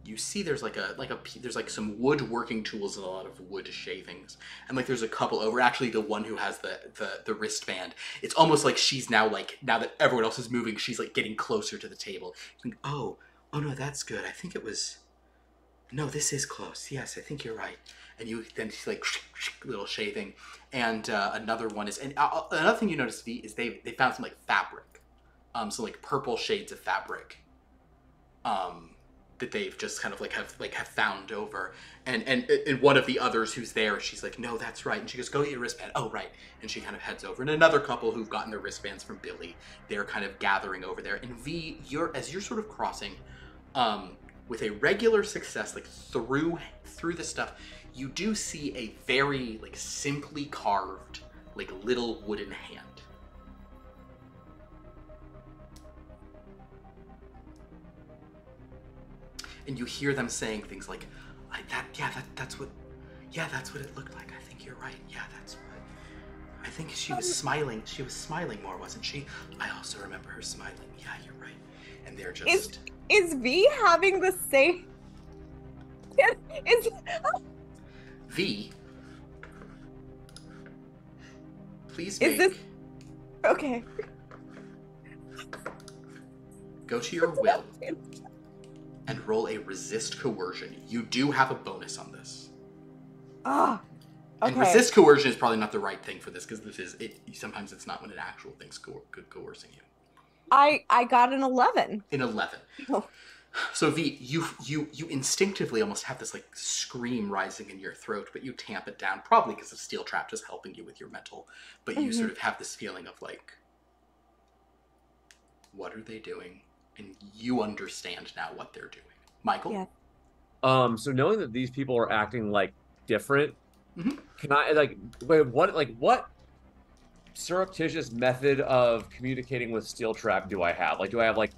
you see there's there's like some woodworking tools and a lot of wood shavings, and like there's a couple over. Actually, the one who has the wristband, it's almost like she's now like, now that everyone else is moving, she's like getting closer to the table. Like, oh no, that's good. I think it was. No, this is close. Yes, I think you're right. And you then see like little shaving, and another one is, and another thing you notice, V, is they found some like fabric, some like purple shades of fabric, that they've just kind of have found over, and one of the others who's there, she's like, no, that's right, and she goes, go get your wristband. Oh, right, and she kind of heads over, and another couple who've gotten their wristbands from Billy, they're kind of gathering over there, and V, as you're sort of crossing, with a regular success, like through the stuff, you do see a very, like, simply carved, like, little wooden hand. And you hear them saying things like, that's what it looked like. I think you're right. Yeah, that's right. I think she was smiling. She was smiling more, wasn't she? I also remember her smiling. Yeah, you're right. And they're just... Is V having the same... Is... V, please Is make... this... Okay. Go to your will and roll a resist coercion. You do have a bonus on this. Ah. Okay. And resist coercion is probably not the right thing for this, because this is it. Sometimes it's not when an actual thing's coercing you. I got an 11. An 11. Oh. So V, you instinctively almost have this like scream rising in your throat, but you tamp it down, probably because the steel trap is helping you with your mental. But you sort of have this feeling of like, what are they doing? And you understand now what they're doing. Michael? Yeah. So knowing that these people are acting like different, Mhm. can I what surreptitious method of communicating with steel trap do I have? Like, do I have like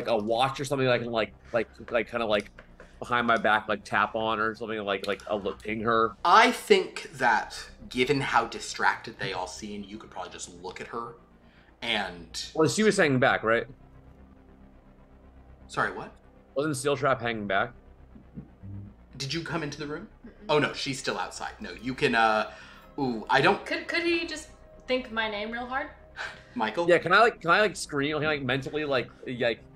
a watch or something that I can like kind of like behind my back like tap on or something like I'll ping her? I think that given how distracted they all seem, you could probably just look at her and... Well, she was hanging back, right? Sorry, what? Wasn't steel trap hanging back? Did you come into the room? Oh no, she's still outside. No, you can, ooh, I don't... Could he just think my name real hard? Michael? Yeah, can I scream? Can I like mentally like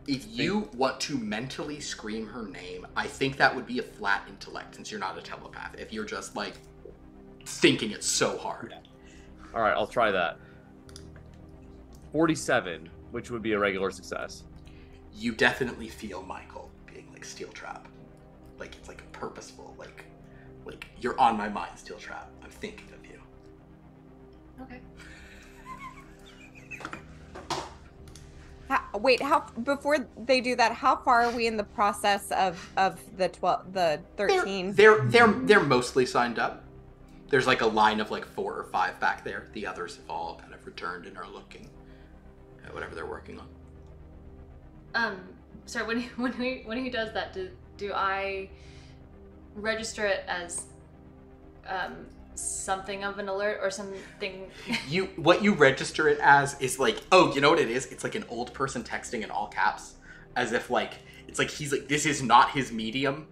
If you want to mentally scream her name, I think that would be a flat intellect, since you're not a telepath. If you're just, like, thinking it so hard. All right, I'll try that. 47, which would be a regular success. You definitely feel Michael being, like, steel trap. Like, it's, like, purposeful. Like, you're on my mind, steel trap. I'm thinking of you. Okay. Before they do that, how far are we in the process of the 13? They're mostly signed up. There's like a line of like 4 or 5 back there. The others have all kind of returned and are looking at whatever they're working on. Sorry, when he does that, do I register it as something of an alert or something? What you register it as is like, oh, you know what it is? It's like an old person texting in all caps, as if like it's like he's like, this is not his medium,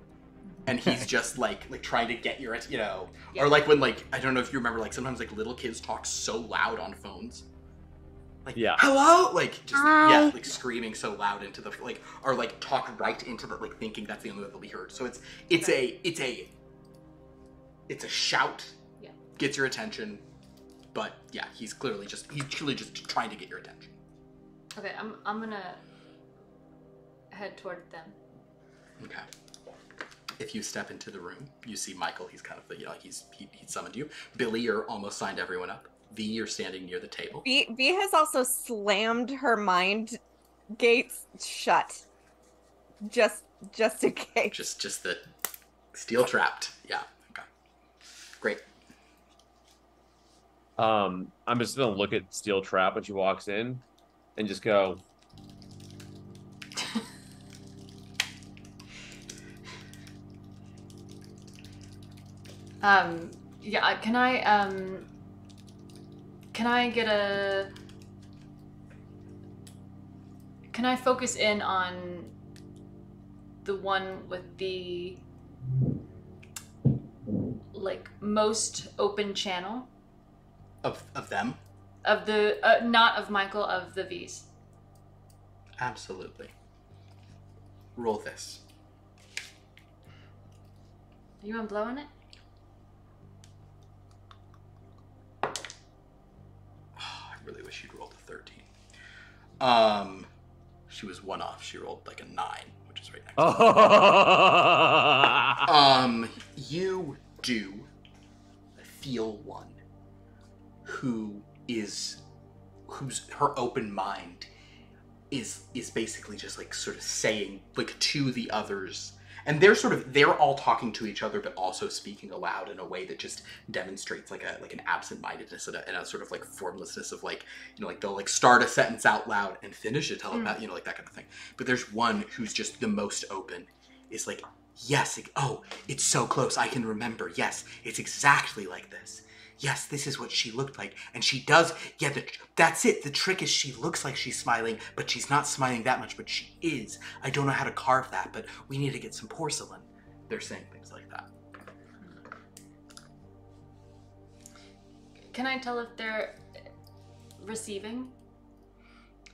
and he's just like trying to get your, you know, Yeah. or like when like, I don't know if you remember, like sometimes like little kids talk so loud on phones, like, Yeah. hello, like just Hi. yeah, like screaming so loud into the like, or like talk right into the, like thinking that's the only way they'll be heard. So it's a shout. Yeah. Gets your attention, but yeah, he's truly just trying to get your attention. Okay, I'm gonna head toward them. Okay. If you step into the room, you see Michael. He's kind of, you know, he summoned you. Billy, you're almost signed everyone up. V, you're standing near the table. V has also slammed her mind gates shut, just in case. Just the steel trapped. Yeah. Okay. Great. I'm just gonna look at steel trap when she walks in, and just go. Yeah, can I get a... Can I focus in on the one with the, like, most open channel? Of them? Of the, not of Michael, of the V's. Absolutely. Roll this. You want blowing it? I really wish you'd rolled a 13. She was 1 off. She rolled like a 9, which is right next to you do feel one whose her open mind is basically just like sort of saying like to the others And they're all talking to each other, but also speaking aloud in a way that just demonstrates like an absent-mindedness and a sort of like formlessness of like, like they'll like start a sentence out loud and finish it telepath, like that kind of thing. But there's one who's just the most open, is like, yes, it's so close, I can remember, yes, it's exactly like this. Yes, this is what she looked like. And she does, that's it. The trick is she looks like she's smiling, but she's not smiling that much, but she is. I don't know how to carve that, but we need to get some porcelain. They're saying things like that. Can I tell if they're receiving?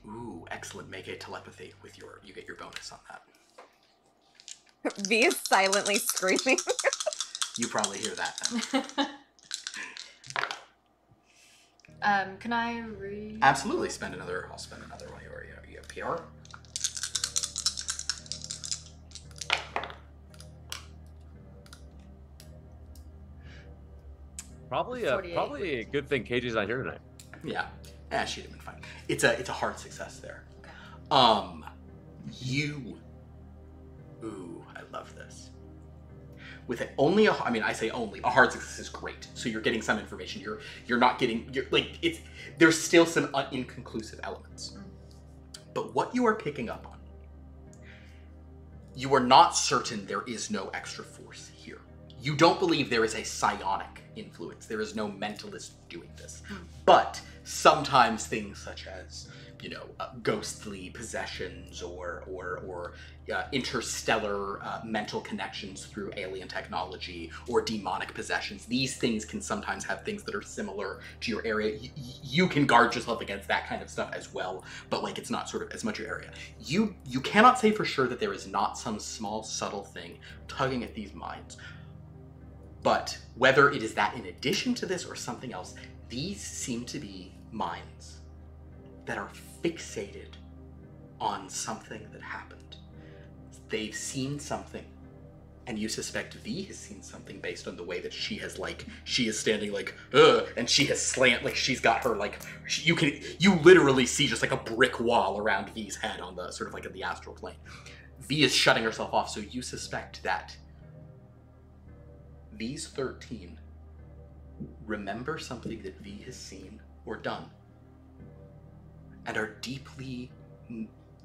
Ooh, excellent. Make a telepathy with you get your bonus on that. V is silently screaming. You probably hear that then. Can I read? Absolutely. I'll spend another while you have PR. Probably 48. a good thing KJ's not here tonight. Yeah. She'd have been fine. It's a hard success there. Okay. Ooh, I love this. With it only a hard success is great. So you're getting some information. You're not getting, there's still some inconclusive elements. But what you are picking up on, you are not certain there is no extra force here. You don't believe there is a psionic influence. There is no mentalist doing this. But sometimes things such as, ghostly possessions or interstellar mental connections through alien technology or demonic possessions. These things can sometimes have things that are similar to your area. You can guard yourself against that kind of stuff as well, but it's not sort of as much your area. You cannot say for sure that there is not some small subtle thing tugging at these minds. But whether it is that in addition to this or something else, these seem to be minds that are fixated on something that happened. They've seen something, and you suspect V has seen something based on the way that she is standing and she has she's got her you literally see just a brick wall around V's head on the sort of in the astral plane. V is shutting herself off, so you suspect that these 13 remember something that V has seen or done, and are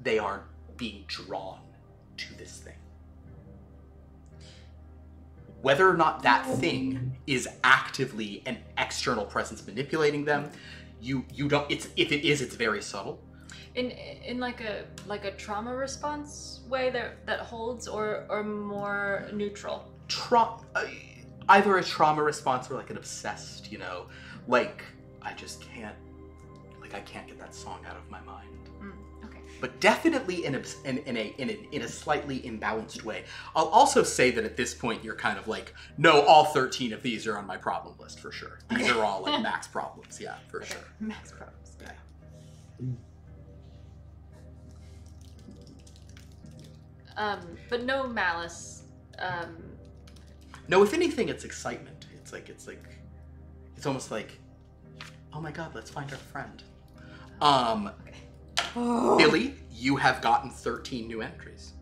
they are being drawn to this thing. Whether or not that thing is actively an external presence manipulating them, you don't. If it is, it's very subtle. In like a trauma response way that holds, or more neutral. Either a trauma response or an obsessed, I just can't. I can't get that song out of my mind. Okay. But definitely in a slightly imbalanced way. I'll also say that at this point you're kind of no, all 13 of these are on my problem list for sure. These are all max problems, yeah, for sure. Max problems. Yeah. But no malice. No, if anything, it's excitement. It's almost like, oh my god, let's find our friend. Billy, you have gotten 13 new entries.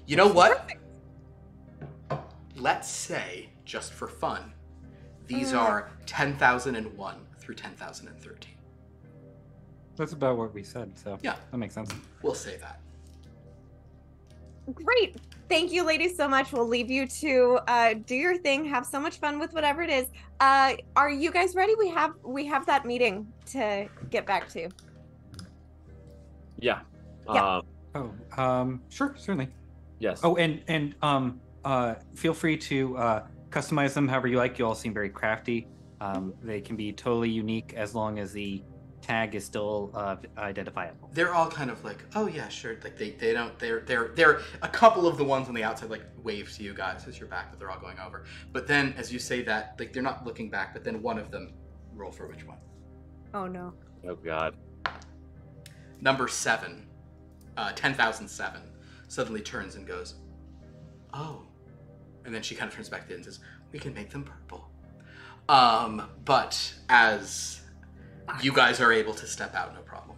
You know what? Let's say, just for fun, these are 10,001 through 10,013. That's about what we said, so yeah, that makes sense. We'll say that. Great. Thank you, ladies, so much. We'll leave you to do your thing. Have so much fun with whatever it is. Are you guys ready? We have that meeting to get back to. Yeah. Yeah. Sure, certainly. Yes. Oh, and feel free to customize them however you like. You all seem very crafty. They can be totally unique as long as the tag is still identifiable. They're all kind of oh yeah, sure. They don't. They're a couple of the ones on the outside wave to you guys as you're back, but they're all going over. But then as you say that, they're not looking back. But then one of them, roll for which one? Oh no. Oh god. Number 7, 10,007, suddenly turns and goes, oh. And then she kind of turns back to it and says, we can make them purple. But as you guys are able to step out, no problem.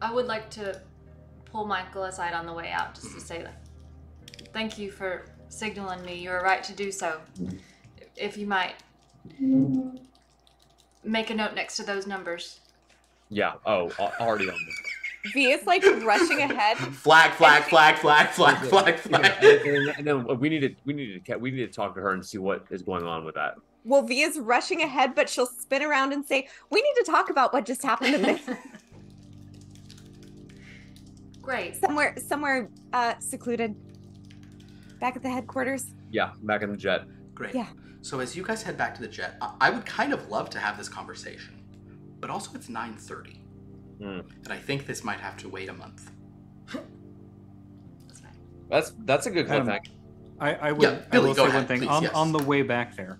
I would like to pull Michael aside on the way out just to say, thank you for signaling me. You were right to do so. If you might make a note next to those numbers. Yeah. Oh, already on this. V is like rushing ahead. Flag. And then we need to talk to her and see what is going on with that. Well, V is rushing ahead, but she'll spin around and say, "We need to talk about what just happened in this." Great. Somewhere secluded. Back at the headquarters. Yeah, back in the jet. Great. Yeah. So as you guys head back to the jet, I would kind of love to have this conversation, but also it's 9:30, and I think this might have to wait a month. That's a good cliffhanger. I will Billy, say go ahead, one thing. please, yes. On the way back there,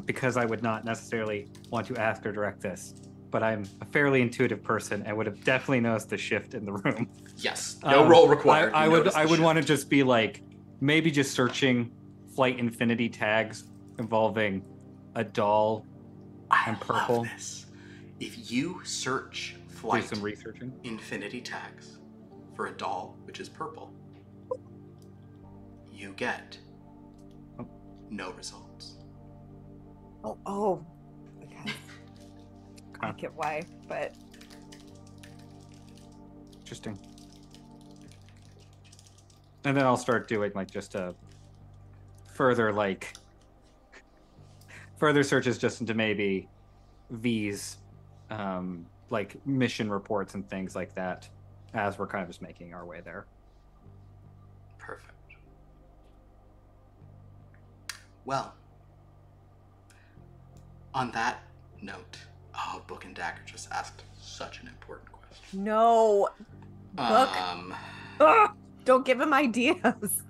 because I would not necessarily want to ask or direct this, but I'm a fairly intuitive person and would have definitely noticed the shift in the room. Yes. No roll required. I would want to just be like, maybe just searching Flight Infinity tags involving a doll and purple. Love this. If you search Do Flight some researching. Infinity tags for a doll, which is purple, you get no results. Oh. Okay. I get why, but Interesting. And then I'll start doing like just a further searches just into maybe V's like mission reports and things like that as we're kind of just making our way there. Perfect. Well, on that note, Book and Dagger just asked such an important question. no. Book. Ugh, don't give him ideas.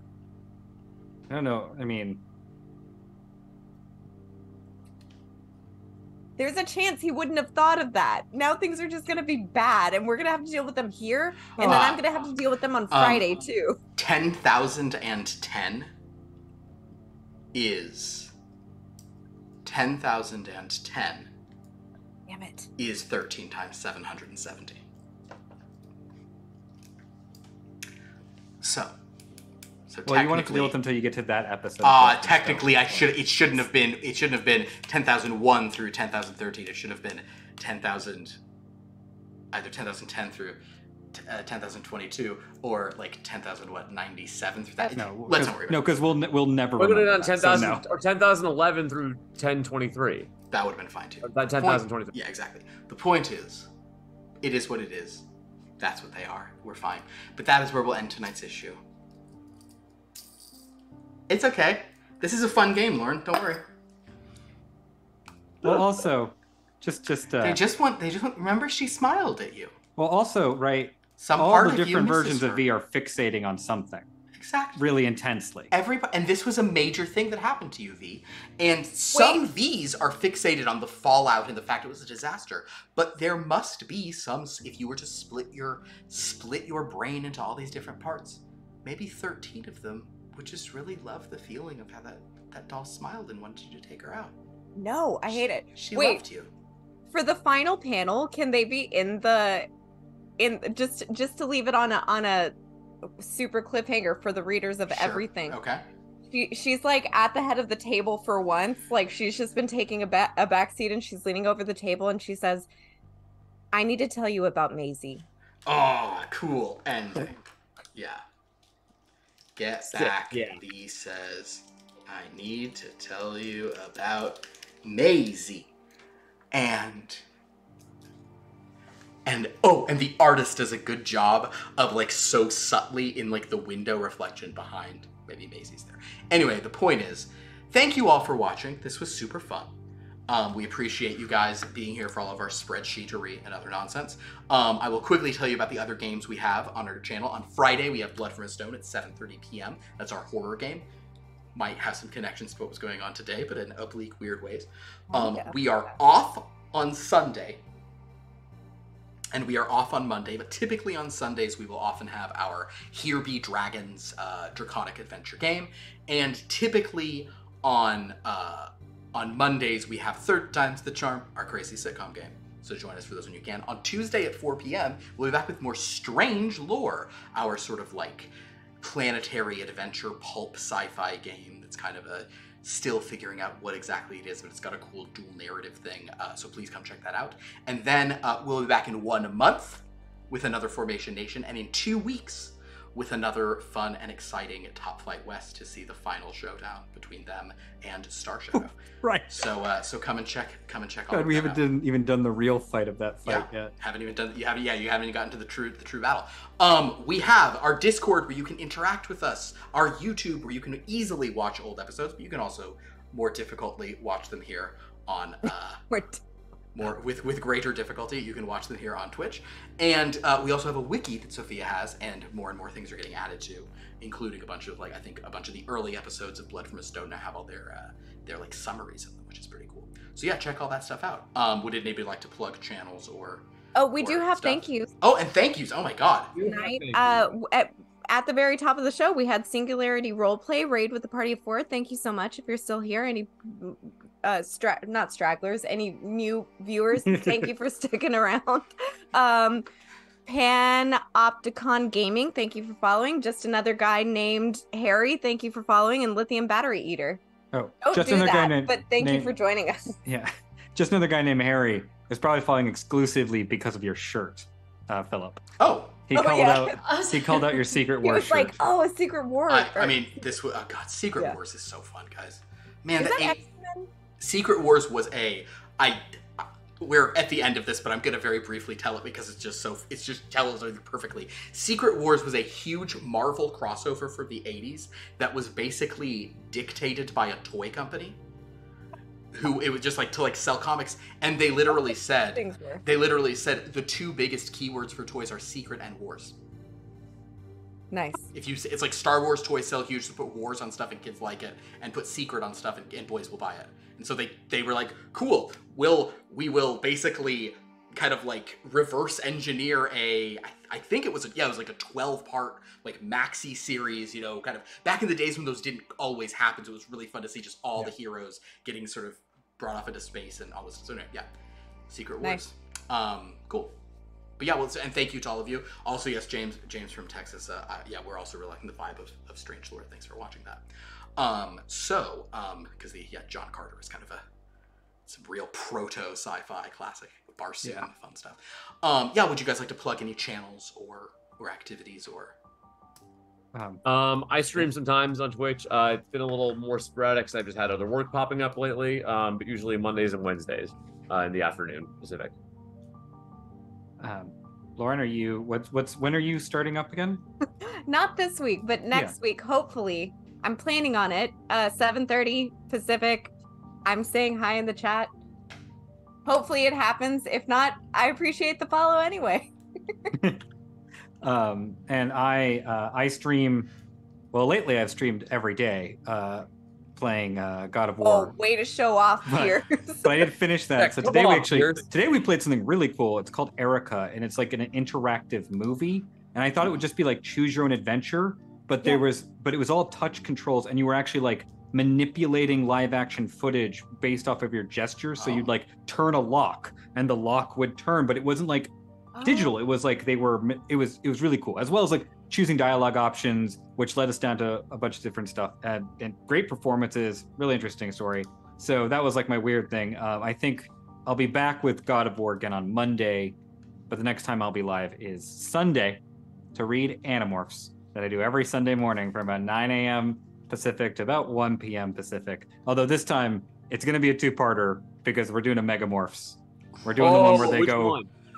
I don't know. I mean, There's a chance he wouldn't have thought of that. Now things are just going to be bad, and we're going to have to deal with them here, and then I'm going to have to deal with them on Friday, too. 10,010 is 10,010 Damn it. is 13 times 770. So well, you won't have to deal with them until you get to that episode. Technically, it shouldn't have been 10,001 through 10,013. It should have been 10,000, either 10,010 through 10,022 or like 10,097 through that. No, let's not worry about no, because we'll never. We're going remember to that, 10,000 or 10,011 through 1023. that would have been fine too. That 10,023. Yeah, exactly. The point is, it is what it is. That's what they are. We're fine. But that is where we'll end tonight's issue. It's okay. This is a fun game, Lauren. Don't worry. Well, also, just They just want. Remember, she smiled at you. well, also, right. Some all part the of you different misses versions her. of V are fixating on something Exactly. really intensely. Everybody, and this was a major thing that happened to you, V. And some Vs are fixated on the fallout and the fact it was a disaster. But there must be some. If you were to split your brain into all these different parts, maybe 13 of them would just really love the feeling of how that doll smiled and wanted you to take her out. No, I hate it. She Wait, loved you. for the final panel, can they be in just to leave it on a super cliffhanger for the readers of Sure. everything? Okay. She's like at the head of the table for once, like she's just been taking a back seat, and she's leaning over the table and she says, "I need to tell you about Maisie." Oh, cool ending. Yeah. Get back. Yeah. Lee says, "I need to tell you about Maisie." And the artist does a good job of like so subtly in like the window reflection behind. Maybe Maisie's there. Anyway, the point is, thank you all for watching. This was super fun. We appreciate you guys being here for all of our spreadsheetery and other nonsense. I will quickly tell you about the other games we have on our channel. On Friday, we have Blood from a Stone at 7:30 p.m. That's our horror game. Might have some connections to what was going on today, but in oblique, weird ways. Yeah. We are off on Sunday, and we are off on Monday, but typically on Sundays, we will often have our Here Be Dragons Draconic Adventure game, and typically on Mondays, we have Third Time's the Charm, our crazy sitcom game. So join us for those when you can. On Tuesday at 4 p.m., we'll be back with more Strange Lore, our sort of like planetary adventure pulp sci-fi game that's kind of still figuring out what exactly it is, but it's got a cool dual narrative thing. So please come check that out. And then we'll be back in 1 month with another Formation Nation, and in 2 weeks with another fun and exciting Topflight West to see the final showdown between them and Star Shadow. Right. So come and check all God, of we that haven't out. even done the real fight of that fight yet. You haven't even gotten to the true battle. We have our Discord where you can interact with us, our YouTube where you can easily watch old episodes, but you can also more difficultly watch them here on more with greater difficulty. You can watch them here on Twitch. And we also have a wiki that Sophia has, and more things are getting added to, including a bunch of the early episodes of Blood from a Stone now have all their like summaries in them, which is pretty cool. So yeah, check all that stuff out. Would anybody like to plug channels or we do have thank yous. Oh, and thank yous. Oh my god. Tonight, at the very top of the show, we had Singularity Roleplay Raid with a party of 4. Thank you so much. If you're still here, any not stragglers, any new viewers, thank you for sticking around. Panopticon Gaming, thank you for following. Just another guy named Harry, thank you for following. And Lithium Battery Eater. Oh, Don't just do another that, guy named. but thank you for joining us. Yeah, just another guy named Harry is probably following exclusively because of your shirt, Philip. Oh. He called out your Secret He Wars was shirt. like, "Oh, a Secret War." I mean, Secret Wars is so fun, guys. Man, Is that X-Men? Secret Wars was we're at the end of this, but I'm gonna very briefly tell it because it just tells it perfectly. Secret Wars was a huge Marvel crossover for the 80s that was basically dictated by a toy company. Who it was just like to like sell comics, and they literally said the two biggest keywords for toys are secret and wars. Nice. It's like Star Wars toys sell huge, so put wars on stuff and kids like it, and put secret on stuff and boys will buy it. And so they were like, cool, we will basically kind of like reverse engineer I think it was like a 12-part like maxi series, kind of back in the days when those didn't always happen. So it was really fun to see just all the heroes getting sort of brought off into space and all this. So yeah, Secret Wars. Nice. Cool. But yeah, and thank you to all of you. Also, yes, James from Texas. We're also really liking the vibe of Strange Lore. Thanks for watching that. Because John Carter is kind of some real proto sci-fi classic Barsoom fun stuff. Would you guys like to plug any channels or activities or? I stream sometimes on Twitch. It's been a little more sporadic because I've just had other work popping up lately. But usually Mondays and Wednesdays in the afternoon Pacific. Lauren, when are you starting up again? Not this week, but next week, hopefully. I'm planning on it. 7:30 Pacific. I'm saying hi in the chat. Hopefully it happens. If not, I appreciate the follow anyway. And I stream. Well, lately I've streamed every day, playing God of War. Oh, way to show off here. But I didn't finish that. So today we played something really cool. It's called Erica, and it's like an interactive movie. And I thought it would just be like choose your own adventure, but it was all touch controls, and you were actually like manipulating live action footage based off of your gestures. So you'd like turn a lock, and the lock would turn, but it wasn't like digital. It was like it was really cool, as well as like choosing dialogue options, which led us down to a bunch of different stuff, and great performances, really interesting story. So that was like my weird thing. I think I'll be back with God of War again on Monday, but the next time I'll be live is Sunday to read Animorphs that I do every Sunday morning from about 9 a.m. Pacific to about 1 p.m. Pacific. Although this time it's going to be a two-parter because we're doing a Megamorphs. We're doing the one where they go.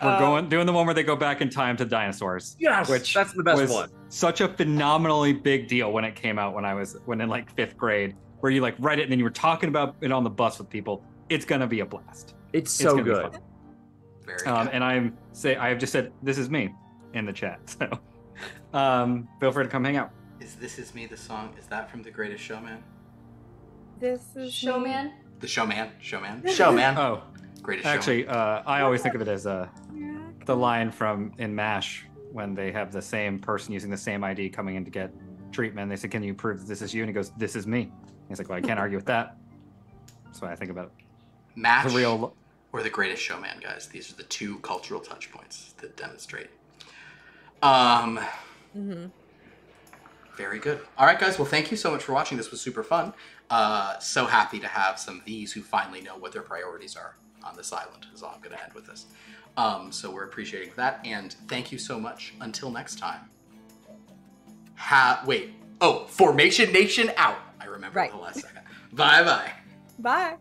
One? Doing the one where they go back in time to dinosaurs. Yes, which that's the best was one. Such a phenomenally big deal when it came out when in like 5th grade, where you like read it and then you were talking about it on the bus with people. It's gonna be a blast. It's so good. Very good. And I have just said this is me in the chat. So feel free to come hang out. Is This Is Me the song? Is that from The Greatest Showman? This is Showman? The Showman. Oh, Greatest actually, Showman. I always think of it as the line from in MASH when they have the same person using the same ID coming in to get treatment. They say, "Can you prove that this is you?" And he goes, "This is me." And he's like, "Well, I can't argue with that." That's what I think about it. MASH. or the greatest showman, guys. These are the two cultural touch points that demonstrate. Very good. All right, guys. Well, thank you so much for watching. This was super fun. So happy to have some V's who finally know what their priorities are on this island, is all I'm going to end with this. So we're appreciating that. And thank you so much. Until next time. Wait. Oh, Formation Nation out. I remember the last second. Bye-bye. Bye.